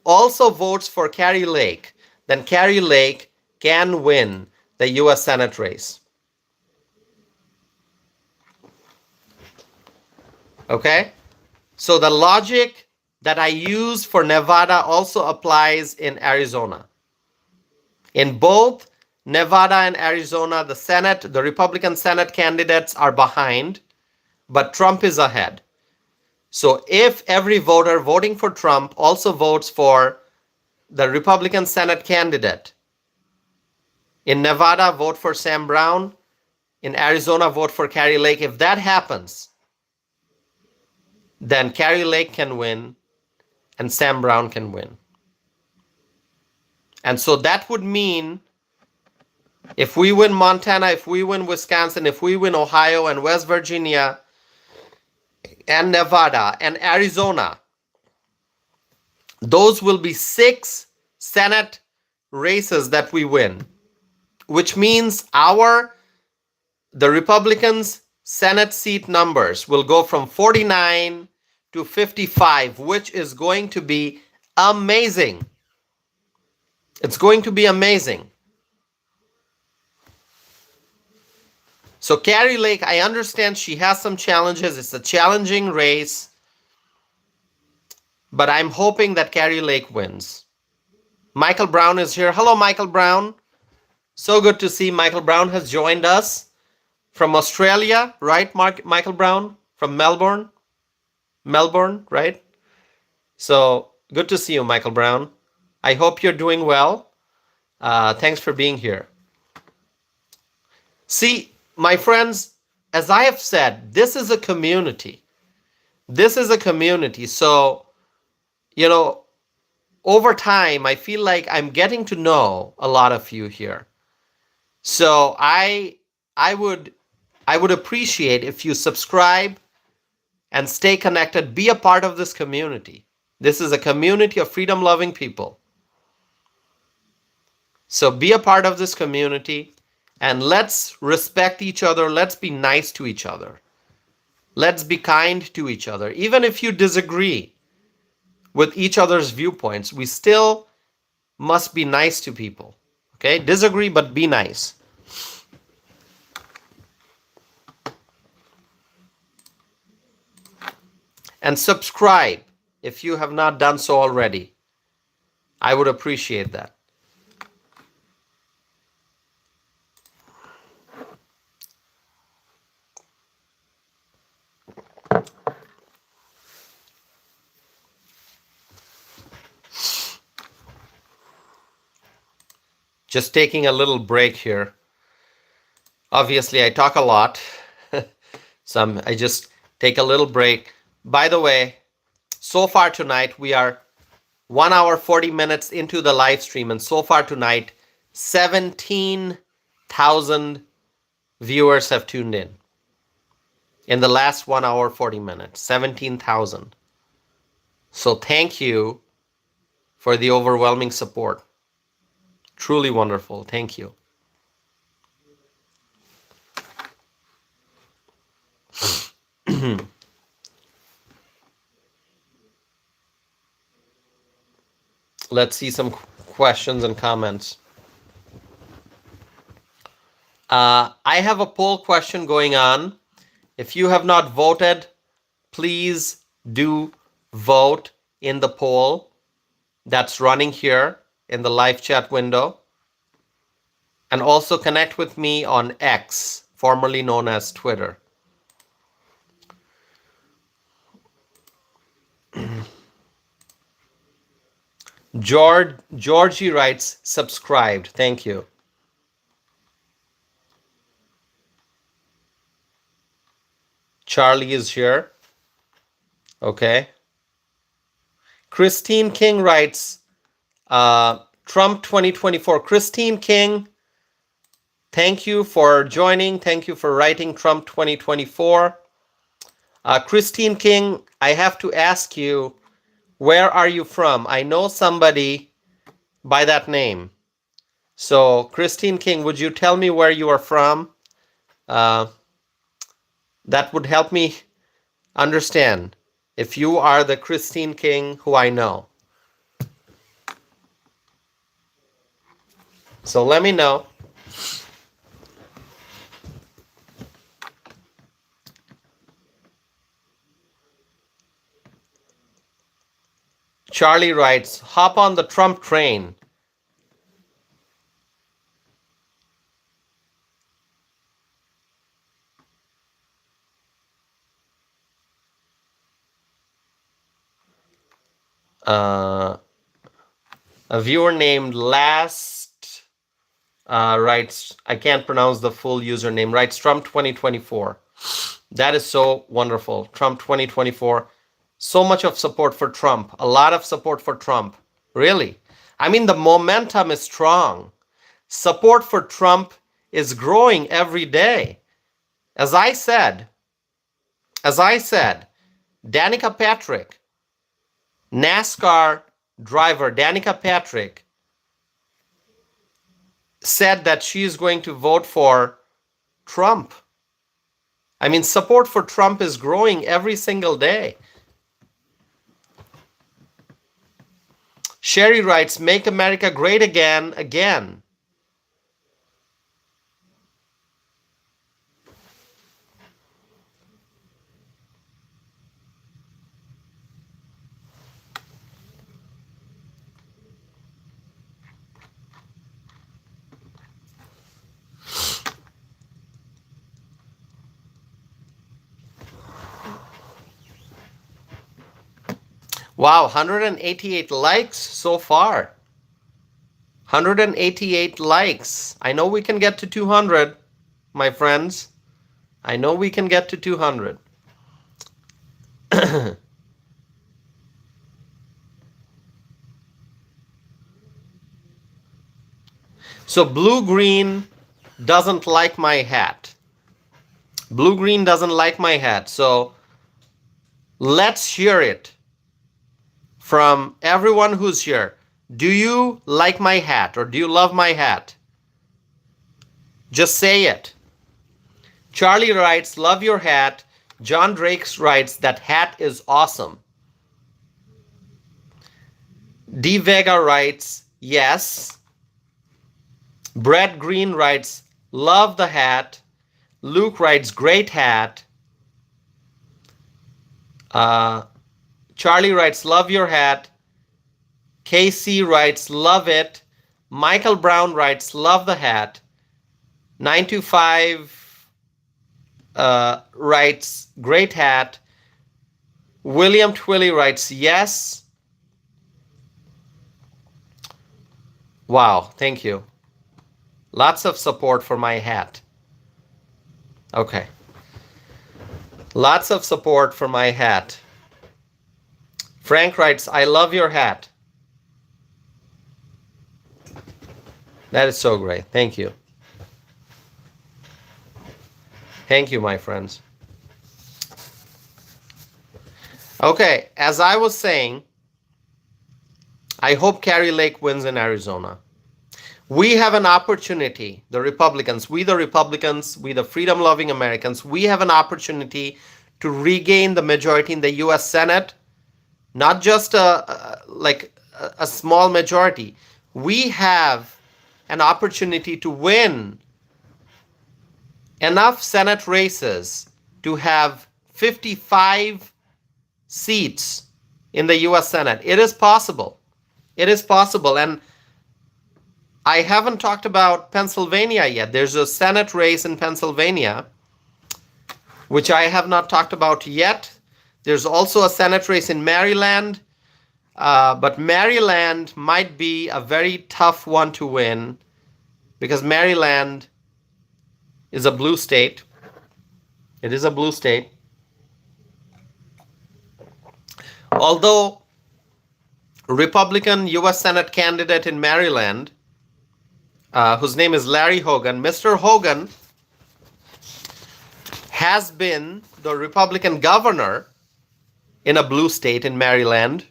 Speaker 1: also votes for Kari Lake, then Kari Lake can win the U.S. Senate race. Okay? So the logic that I use for Nevada also applies in Arizona. In both Nevada and Arizona, the Republican Senate candidates are behind, but Trump is ahead. So if every voter voting for Trump also votes for the Republican Senate candidate, in Nevada, vote for Sam Brown. In Arizona, vote for Kari Lake. If that happens, then Kari Lake can win and Sam Brown can win. And so that would mean if we win Montana, if we win Wisconsin, if we win Ohio and West Virginia and Nevada and Arizona, those will be 6 Senate races that we win, which means the Republicans' Senate seat numbers will go from 49 to 55, which is going to be amazing. It's going to be amazing. So Kari Lake, I understand she has some challenges. It's a challenging race. But I'm hoping that Kari Lake wins. Michael Brown is here. Hello, Michael Brown. So good to see Michael Brown has joined us from Australia, right, Michael Brown? From Melbourne? Melbourne, right? So good to see you, Michael Brown. I hope you're doing well. Thanks for being here. See, my friends, as I have said, this is a community. This is a community. So, over time, I feel like I'm getting to know a lot of you here. So I would appreciate if you subscribe and stay connected, be a part of this community. This is a community of freedom-loving people. So be a part of this community and let's respect each other. Let's be nice to each other. Let's be kind to each other. Even if you disagree with each other's viewpoints, we still must be nice to people. Okay? Disagree, but be nice. And subscribe if you have not done so already. I would appreciate that. Just taking a little break here. Obviously, I talk a lot. So I just take a little break. By the way, so far tonight, we are 1 hour, 40 minutes into the live stream. And so far tonight, 17,000 viewers have tuned in the last 1 hour, 40 minutes. 17,000. So thank you for the overwhelming support. Truly wonderful. Thank you. Let's see some questions and comments. I have a poll question going on. If you have not voted, please do vote in the poll that's running here in the live chat window. And also connect with me on X, formerly known as Twitter. Georgie writes, subscribed. Thank you. Charlie is here. Okay. Christine King writes, Trump 2024. Christine King, thank you for joining. Thank you for writing Trump 2024. Christine King, I have to ask you, where are you from? I know somebody by that name. So, Christine King, would you tell me where you are from? That would help me understand if you are the Christine King who I know. So let me know. Charlie writes, hop on the Trump train. A viewer named Last writes, I can't pronounce the full username, writes Trump 2024. That is so wonderful. Trump 2024. So much of support for Trump. A lot of support for Trump. Really. I mean, the momentum is strong. Support for Trump is growing every day. As I said, Danica Patrick, NASCAR driver Danica Patrick, said that she is going to vote for Trump. I mean, support for Trump is growing every single day. Sherry writes, make America great again, again. Wow, 188 likes so far. 188 likes. I know we can get to 200, my friends. I know we can get to 200. So blue-green doesn't like my hat. Blue-green doesn't like my hat. So let's hear it from everyone who's here. Do you like my hat or do you love my hat? Just say it. Charlie writes, love your hat. John Drake writes, that hat is awesome. D. Vega writes, yes. Brett Green writes, love the hat. Luke writes, great hat. Charlie writes, love your hat. KC writes, love it. Michael Brown writes, love the hat. 925 writes, great hat. William Twilly writes, yes. Wow, thank you. Lots of support for my hat. Okay. Lots of support for my hat. Frank writes, I love your hat. That is so great. Thank you. Thank you, my friends. Okay, as I was saying, I hope Kari Lake wins in Arizona. We have an opportunity, the Republicans, we the freedom-loving Americans, we have an opportunity to regain the majority in the U.S. Senate, not just a small majority. We have an opportunity to win enough Senate races to have 55 seats in the U.S. Senate. It is possible. It is possible. And I haven't talked about Pennsylvania yet. There's a Senate race in Pennsylvania, which I have not talked about yet. There's also a Senate race in Maryland, but Maryland might be a very tough one to win because Maryland is a blue state. It is a blue state. Although Republican U.S. Senate candidate in Maryland, whose name is Larry Hogan, Mr. Hogan has been the Republican governor in a blue state in Maryland.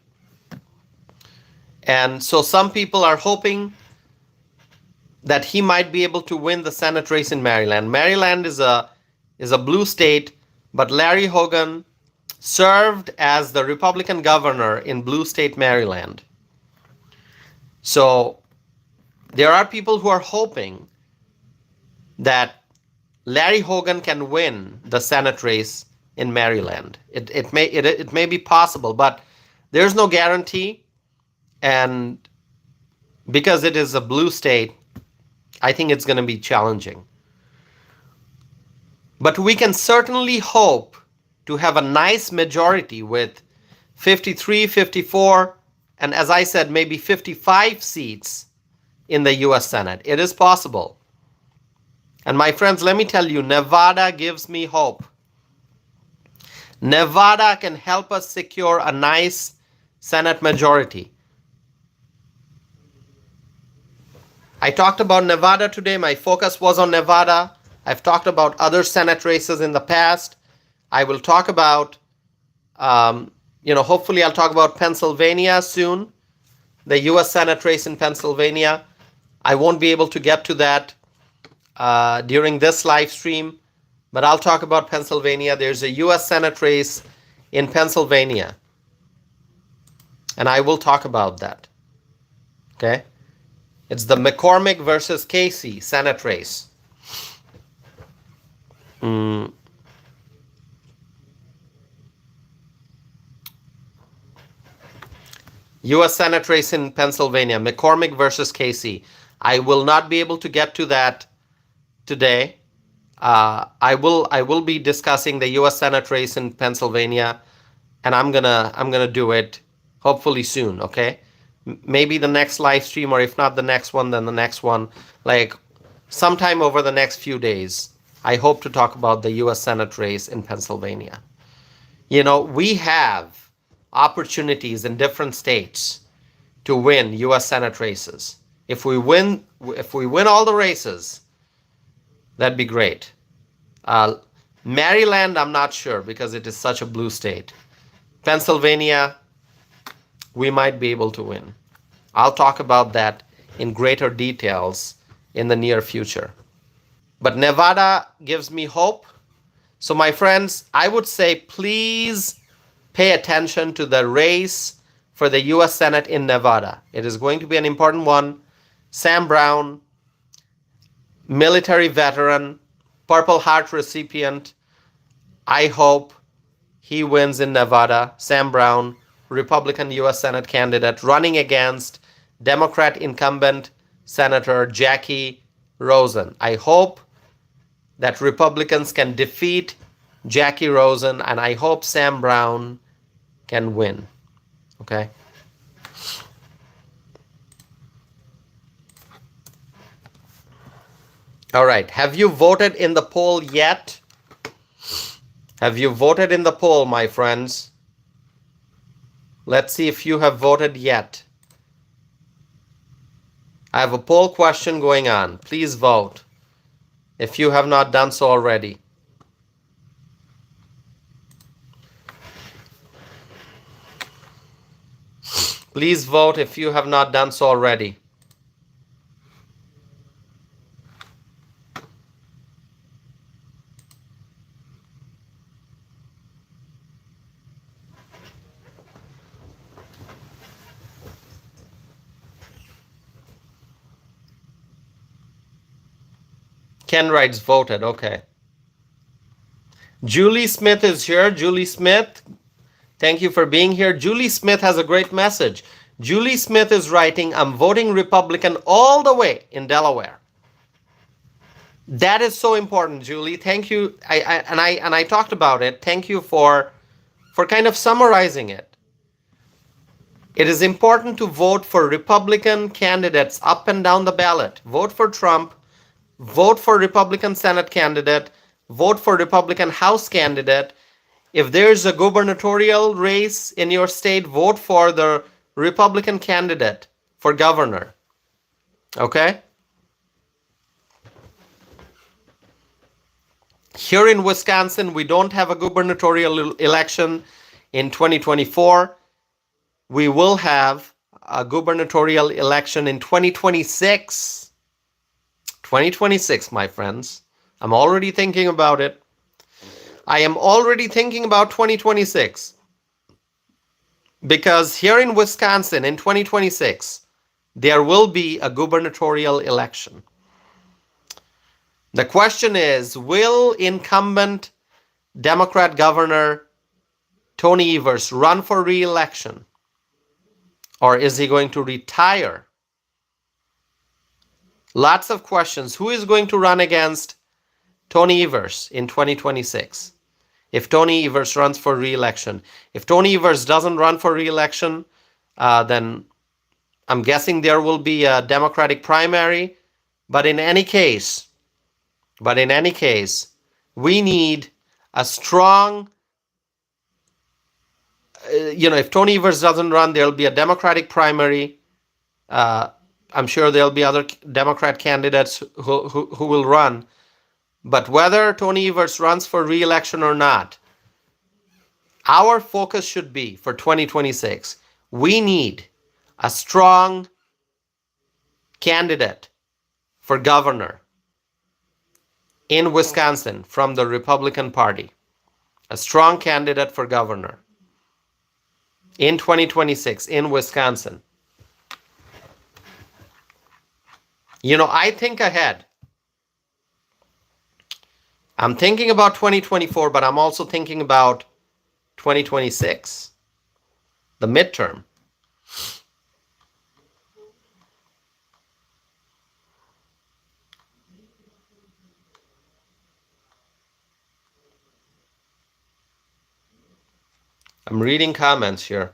Speaker 1: And so some people are hoping that he might be able to win the Senate race in Maryland. Maryland is a blue state, but Larry Hogan served as the Republican governor in blue state Maryland. So there are people who are hoping that Larry Hogan can win the Senate race in Maryland. It may be possible, but there's no guarantee. And because it is a blue state, I think it's going to be challenging. But we can certainly hope to have a nice majority with 53, 54, and as I said, maybe 55 seats in the U.S. Senate. It is possible. And my friends, let me tell you, Nevada gives me hope. Nevada can help us secure a nice Senate majority. I talked about Nevada today. My focus was on Nevada. I've talked about other Senate races in the past. I will talk about, hopefully I'll talk about Pennsylvania soon, the U.S. Senate race in Pennsylvania. I won't be able to get to that during this live stream, but I'll talk about Pennsylvania. There's a U.S. Senate race in Pennsylvania, and I will talk about that. Okay? It's the McCormick versus Casey Senate race. U.S. Senate race in Pennsylvania, McCormick versus Casey. I will not be able to get to that today. I will be discussing the U.S. Senate race in Pennsylvania, and I'm gonna do it hopefully soon. Okay, maybe the next live stream, or if not the next one, then the next one, like sometime over the next few days. I hope to talk about the U.S. Senate race in Pennsylvania. We have opportunities in different states to win U.S. Senate races. If we win all the races, that'd be great. Maryland, I'm not sure because it is such a blue state. Pennsylvania, we might be able to win. I'll talk about that in greater details in the near future. But Nevada gives me hope. So my friends, I would say please pay attention to the race for the U.S. Senate in Nevada. It is going to be an important one. Sam Brown, military veteran, Purple Heart recipient. I hope he wins in Nevada. Sam Brown, Republican U.S. Senate candidate, running against Democrat incumbent Senator Jackie Rosen. I hope that Republicans can defeat Jackie Rosen, and I hope Sam Brown can win. Okay? All right. Have you voted in the poll yet? Have you voted in the poll, my friends? Let's see if you have voted yet. I have a poll question going on. Please vote if you have not done so already. Please vote if you have not done so already. Ken writes voted. Okay. Julie Smith is here. Julie Smith, thank you for being here. Julie Smith has a great message. Julie Smith is writing, I'm voting Republican all the way in Delaware. That is so important, Julie. Thank you. I talked about it. Thank you for kind of summarizing it. It is important to vote for Republican candidates up and down the ballot. Vote for Trump, vote for Republican Senate candidate, vote for Republican House candidate. If there's a gubernatorial race in your state, vote for the Republican candidate for governor. Okay? Here in Wisconsin, we don't have a gubernatorial election in 2024. We will have a gubernatorial election in 2026. 2026, my friends. I'm already thinking about it. I am already thinking about 2026. Because here in Wisconsin in 2026, there will be a gubernatorial election. The question is, will incumbent Democrat Governor Tony Evers run for re-election? Or is he going to retire? Lots of questions. Who is going to run against Tony Evers in 2026? If Tony Evers runs for re-election. If Tony Evers doesn't run for re-election, then I'm guessing there will be a Democratic primary. But in any case, we need a strong, if Tony Evers doesn't run, there'll be a Democratic primary. I'm sure there'll be other Democrat candidates who will run. But whether Tony Evers runs for re-election or not, our focus should be for 2026. We need a strong candidate for governor in Wisconsin from the Republican Party. A strong candidate for governor in 2026 in Wisconsin. I think ahead. I'm thinking about 2024, but I'm also thinking about 2026, the midterm. I'm reading comments here.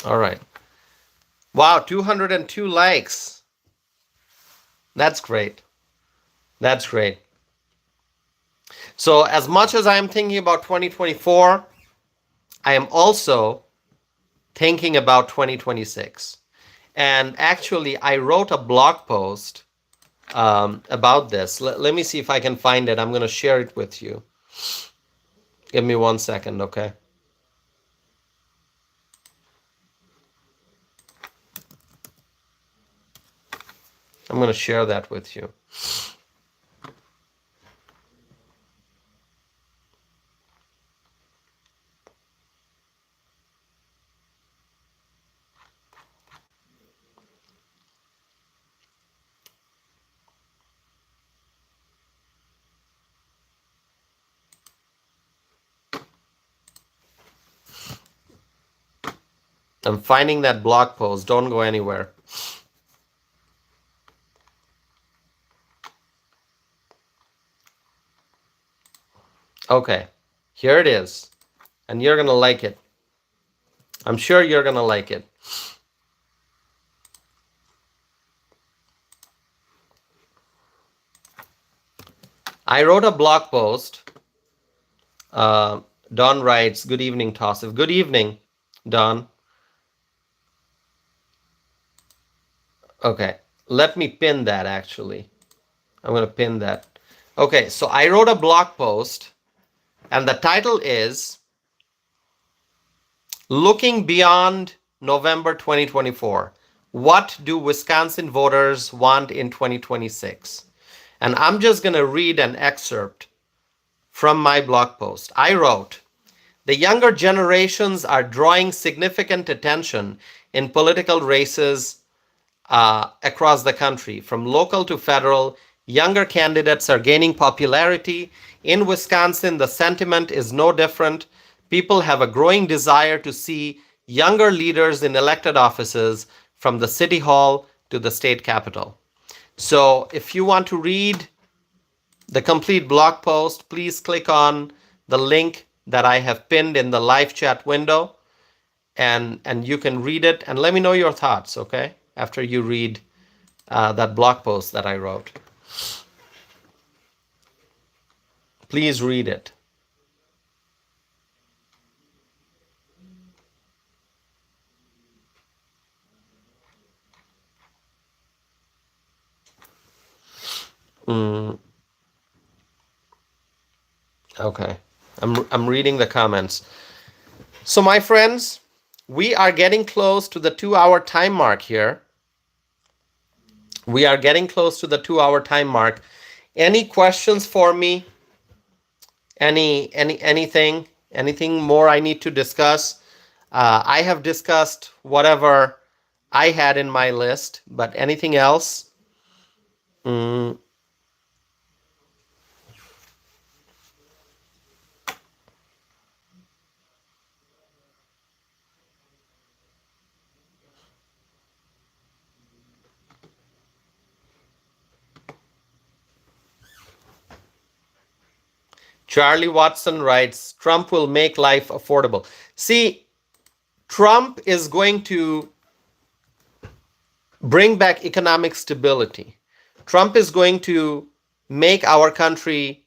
Speaker 1: All right. Wow, 202 likes. That's great. That's great. So as much as I'm thinking about 2024, I am also thinking about 2026. And actually, I wrote a blog post about this. Let me see if I can find it. I'm going to share it with you. Give me 1 second, okay? I'm going to share that with you. I'm finding that blog post. Don't go anywhere. Okay, here it is. And you're going to like it. I'm sure you're going to like it. I wrote a blog post. Don writes, good evening, Tassif. Good evening, Don. Okay, let me pin that actually. I'm going to pin that. Okay, so I wrote a blog post and the title is Looking Beyond November 2024. What do Wisconsin voters want in 2026? And I'm just going to read an excerpt from my blog post. I wrote, the younger generations are drawing significant attention in political races across the country. From local to federal, younger candidates are gaining popularity. In Wisconsin, the sentiment is no different. People have a growing desire to see younger leaders in elected offices from the city hall to the state capitol. So if you want to read the complete blog post, please click on the link that I have pinned in the live chat window, and you can read it and let me know your thoughts, okay? After you read that blog post that I wrote. Please read it. Okay. I'm reading the comments. So my friends, we are getting close to the 2-hour time mark here. We are getting close to the 2-hour time mark. Any questions for me? Anything more I need to discuss? I have discussed whatever I had in my list, but anything else? Charlie Watson writes, Trump will make life affordable. See, Trump is going to bring back economic stability. Trump is going to make our country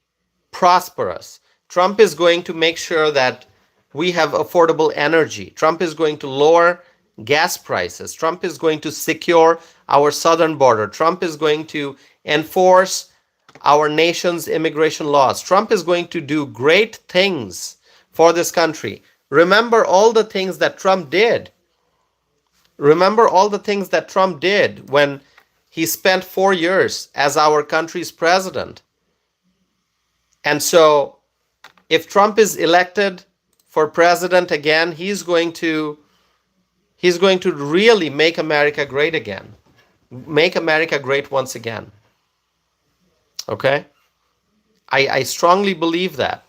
Speaker 1: prosperous. Trump is going to make sure that we have affordable energy. Trump is going to lower gas prices. Trump is going to secure our southern border. Trump is going to enforce our nation's immigration laws. Trump is going to do great things for this country. Remember all the things that Trump did. Remember all the things that Trump did when he spent 4 years as our country's president. And so if Trump is elected for president again, he's going to really make America great again. Make America great once again. Okay? I strongly believe that.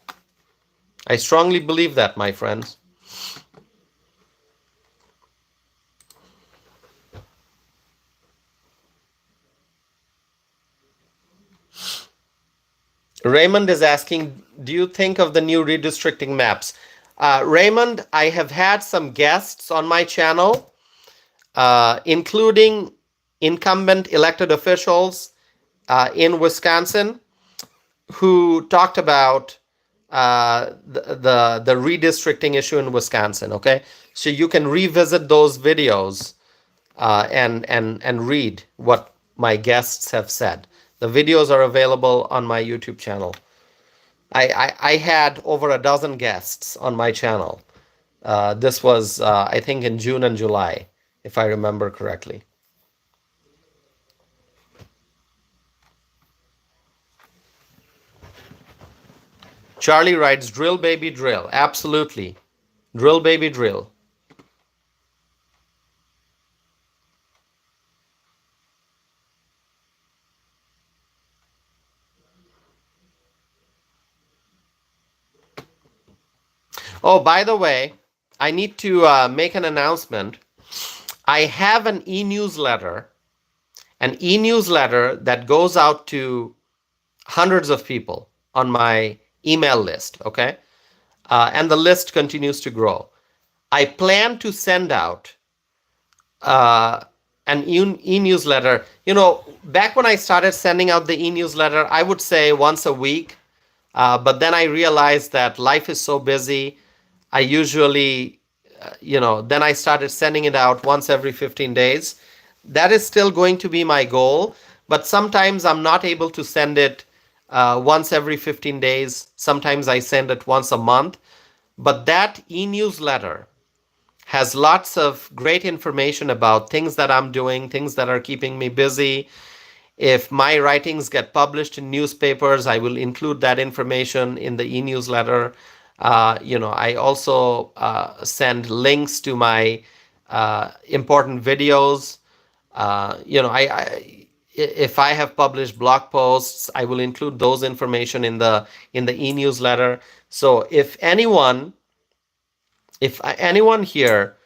Speaker 1: I strongly believe that, my friends. Raymond is asking, do you think of the new redistricting maps? Raymond, I have had some guests on my channel, including incumbent elected officials in Wisconsin, who talked about the redistricting issue in Wisconsin. Okay, so you can revisit those videos and read what my guests have said. The videos are available on my YouTube channel. I had over a dozen guests on my channel. This was, I think, in June and July, if I remember correctly. Charlie writes, drill, baby, drill. Absolutely. Drill, baby, drill. Oh, by the way, I need to make an announcement. I have an e-newsletter that goes out to hundreds of people on my email list, okay? And the list continues to grow. I plan to send out an e-newsletter. You know, back when I started sending out the e-newsletter, I would say once a week. But then I realized that life is so busy. I usually, then I started sending it out once every 15 days. That is still going to be my goal. But sometimes I'm not able to send it once every 15 days. Sometimes I send it once a month. But that e-newsletter has lots of great information about things that I'm doing, things that are keeping me busy. If my writings get published in newspapers, I will include that information in the e-newsletter. I also send links to my important videos. If I have published blog posts, I will include those information in the e-newsletter. So if anyone here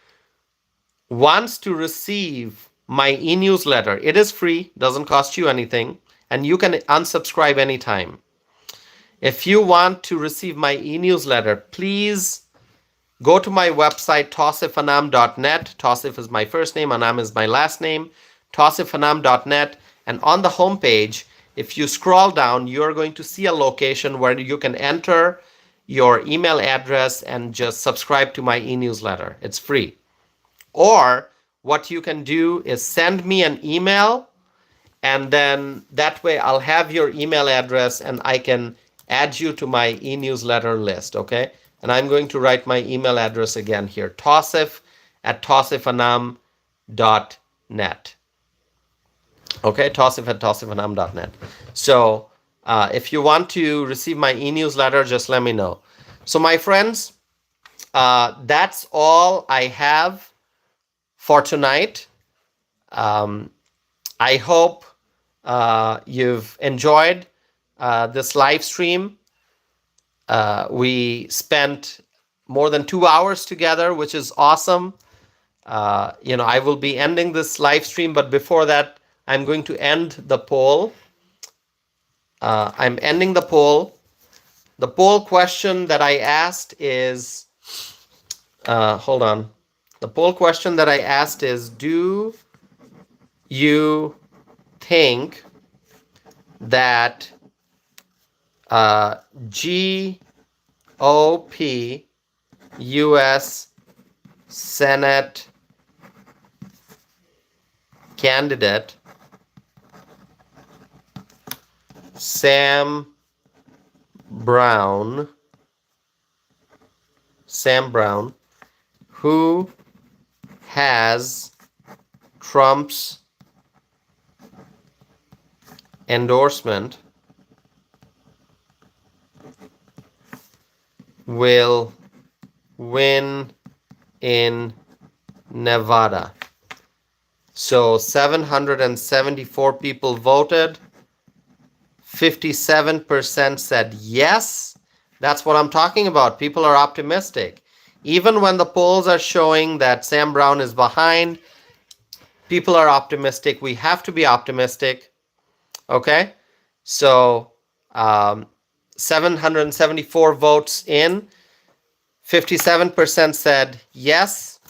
Speaker 1: wants to receive my e-newsletter, it is free, doesn't cost you anything, and you can unsubscribe anytime. If you want to receive my e-newsletter, please go to my website, tausifanam.net. Tausif is my first name, Anam is my last name, tausifanam.net. And on the homepage, if you scroll down, you're going to see a location where you can enter your email address and just subscribe to my e-newsletter. It's free. Or what you can do is send me an email, and then that way I'll have your email address and I can add you to my e-newsletter list, okay? And I'm going to write my email address again here, tausif@tausifanam.net. Okay, tausif@tausifanam.net. So if you want to receive my e-newsletter, just let me know. So my friends, that's all I have for tonight. I hope you've enjoyed this live stream. We spent more than 2 hours together, which is awesome. I will be ending this live stream, but before that, I'm going to end the poll. I'm ending the poll. The poll question that I asked is, hold on. The poll question that I asked is, do you think that GOP U.S. Senate candidate Sam Brown, who has Trump's endorsement, will win in Nevada? So 774 people voted. 57% said yes. That's what I'm talking about. People are optimistic. Even when the polls are showing that Sam Brown is behind, people are optimistic. We have to be optimistic. Okay? So 774 votes in. 57% said yes,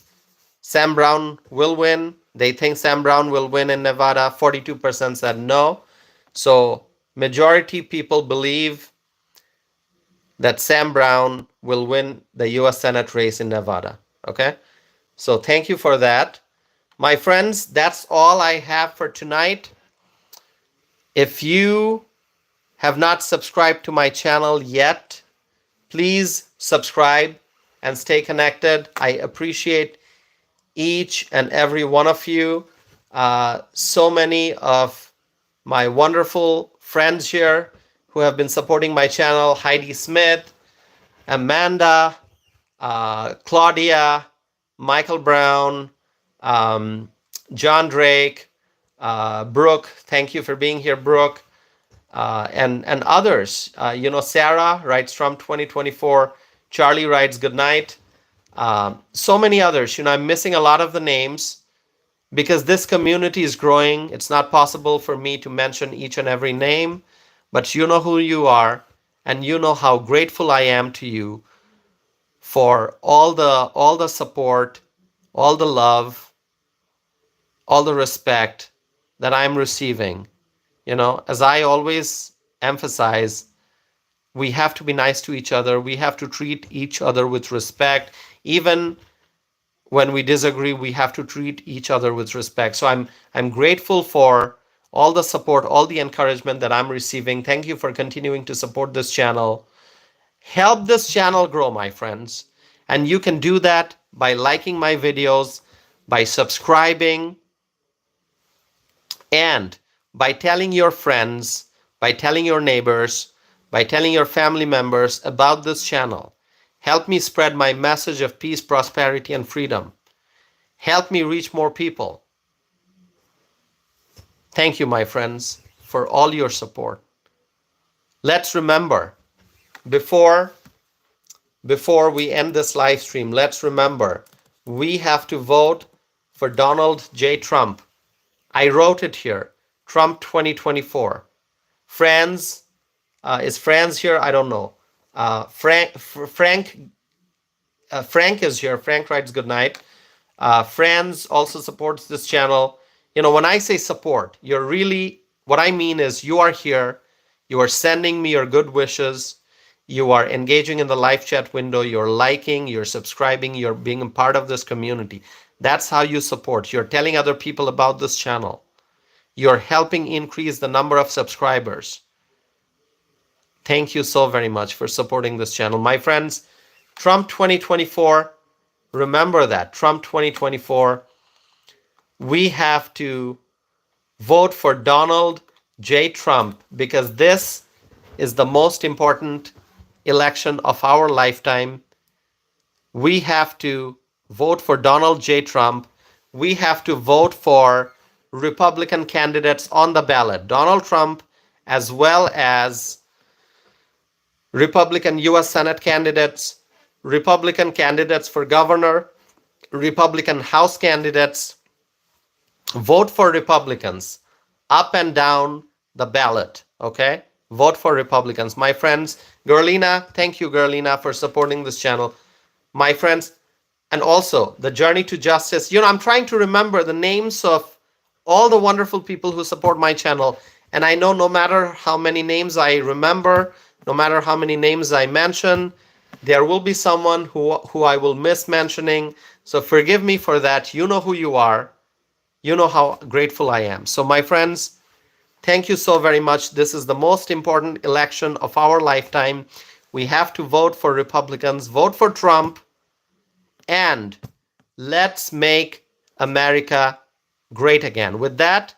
Speaker 1: Sam Brown will win. They think Sam Brown will win in Nevada. 42% said no. So majority people believe that Sam Brown will win the U.S. Senate race in Nevada. Okay? So thank you for that. My friends, that's all I have for tonight. If you have not subscribed to my channel yet, please subscribe and stay connected. I appreciate each and every one of you. So many of my wonderful friends here who have been supporting my channel: Heidi Smith, Amanda, Claudia, Michael Brown, John Drake, Brooke. Thank you for being here, Brooke, and others. Sarah writes Trump 2024. Charlie writes good night. So many others. I'm missing a lot of the names because this community is growing. It's not possible for me to mention each and every name, but you know who you are, and you know how grateful I am to you for all the support, all the love, all the respect that I'm receiving. As I always emphasize, we have to be nice to each other. We have to treat each other with respect. Even when we disagree, we have to treat each other with respect. So I'm grateful for all the support, all the encouragement that I'm receiving. Thank you for continuing to support this channel. Help this channel grow, my friends. And you can do that by liking my videos, by subscribing, and by telling your friends, by telling your neighbors, by telling your family members about this channel. Help me spread my message of peace, prosperity, and freedom. Help me reach more people. Thank you, my friends, for all your support. Let's remember, before we end this live stream, let's remember we have to vote for Donald J. Trump. I wrote it here, Trump 2024. Franz, is Franz here? I don't know. Frank is here. Frank writes good night. Franz also supports this channel. When I say support, what I mean is you are here, you are sending me your good wishes, you are engaging in the live chat window, you're liking, you're subscribing, you're being a part of this community. That's how you support. You're telling other people about this channel. You're helping increase the number of subscribers. Thank you so very much for supporting this channel. My friends, Trump 2024, remember that, Trump 2024, we have to vote for Donald J. Trump because this is the most important election of our lifetime. We have to vote for Donald J. Trump. We have to vote for Republican candidates on the ballot, Donald Trump, as well as Republican U.S. Senate candidates, Republican candidates for governor, Republican House candidates. Vote for Republicans up and down the ballot, okay? Vote for Republicans. My friends, Gerlina, thank you, Gerlina, for supporting this channel. My friends, and also the Journey to Justice. I'm trying to remember the names of all the wonderful people who support my channel. And I know no matter how many names I remember, no matter how many names I mention, there will be someone who I will miss mentioning. So forgive me for that. You know who you are. You know how grateful I am. So my friends, thank you so very much. This is the most important election of our lifetime. We have to vote for Republicans, vote for Trump, and let's make America great again. With that,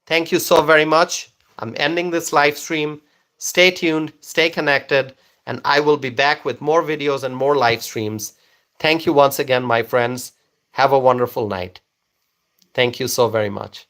Speaker 1: thank you so very much. I'm ending this live stream. Stay tuned, stay connected, and I will be back with more videos and more live streams. Thank you once again, my friends. Have a wonderful night. Thank you so very much.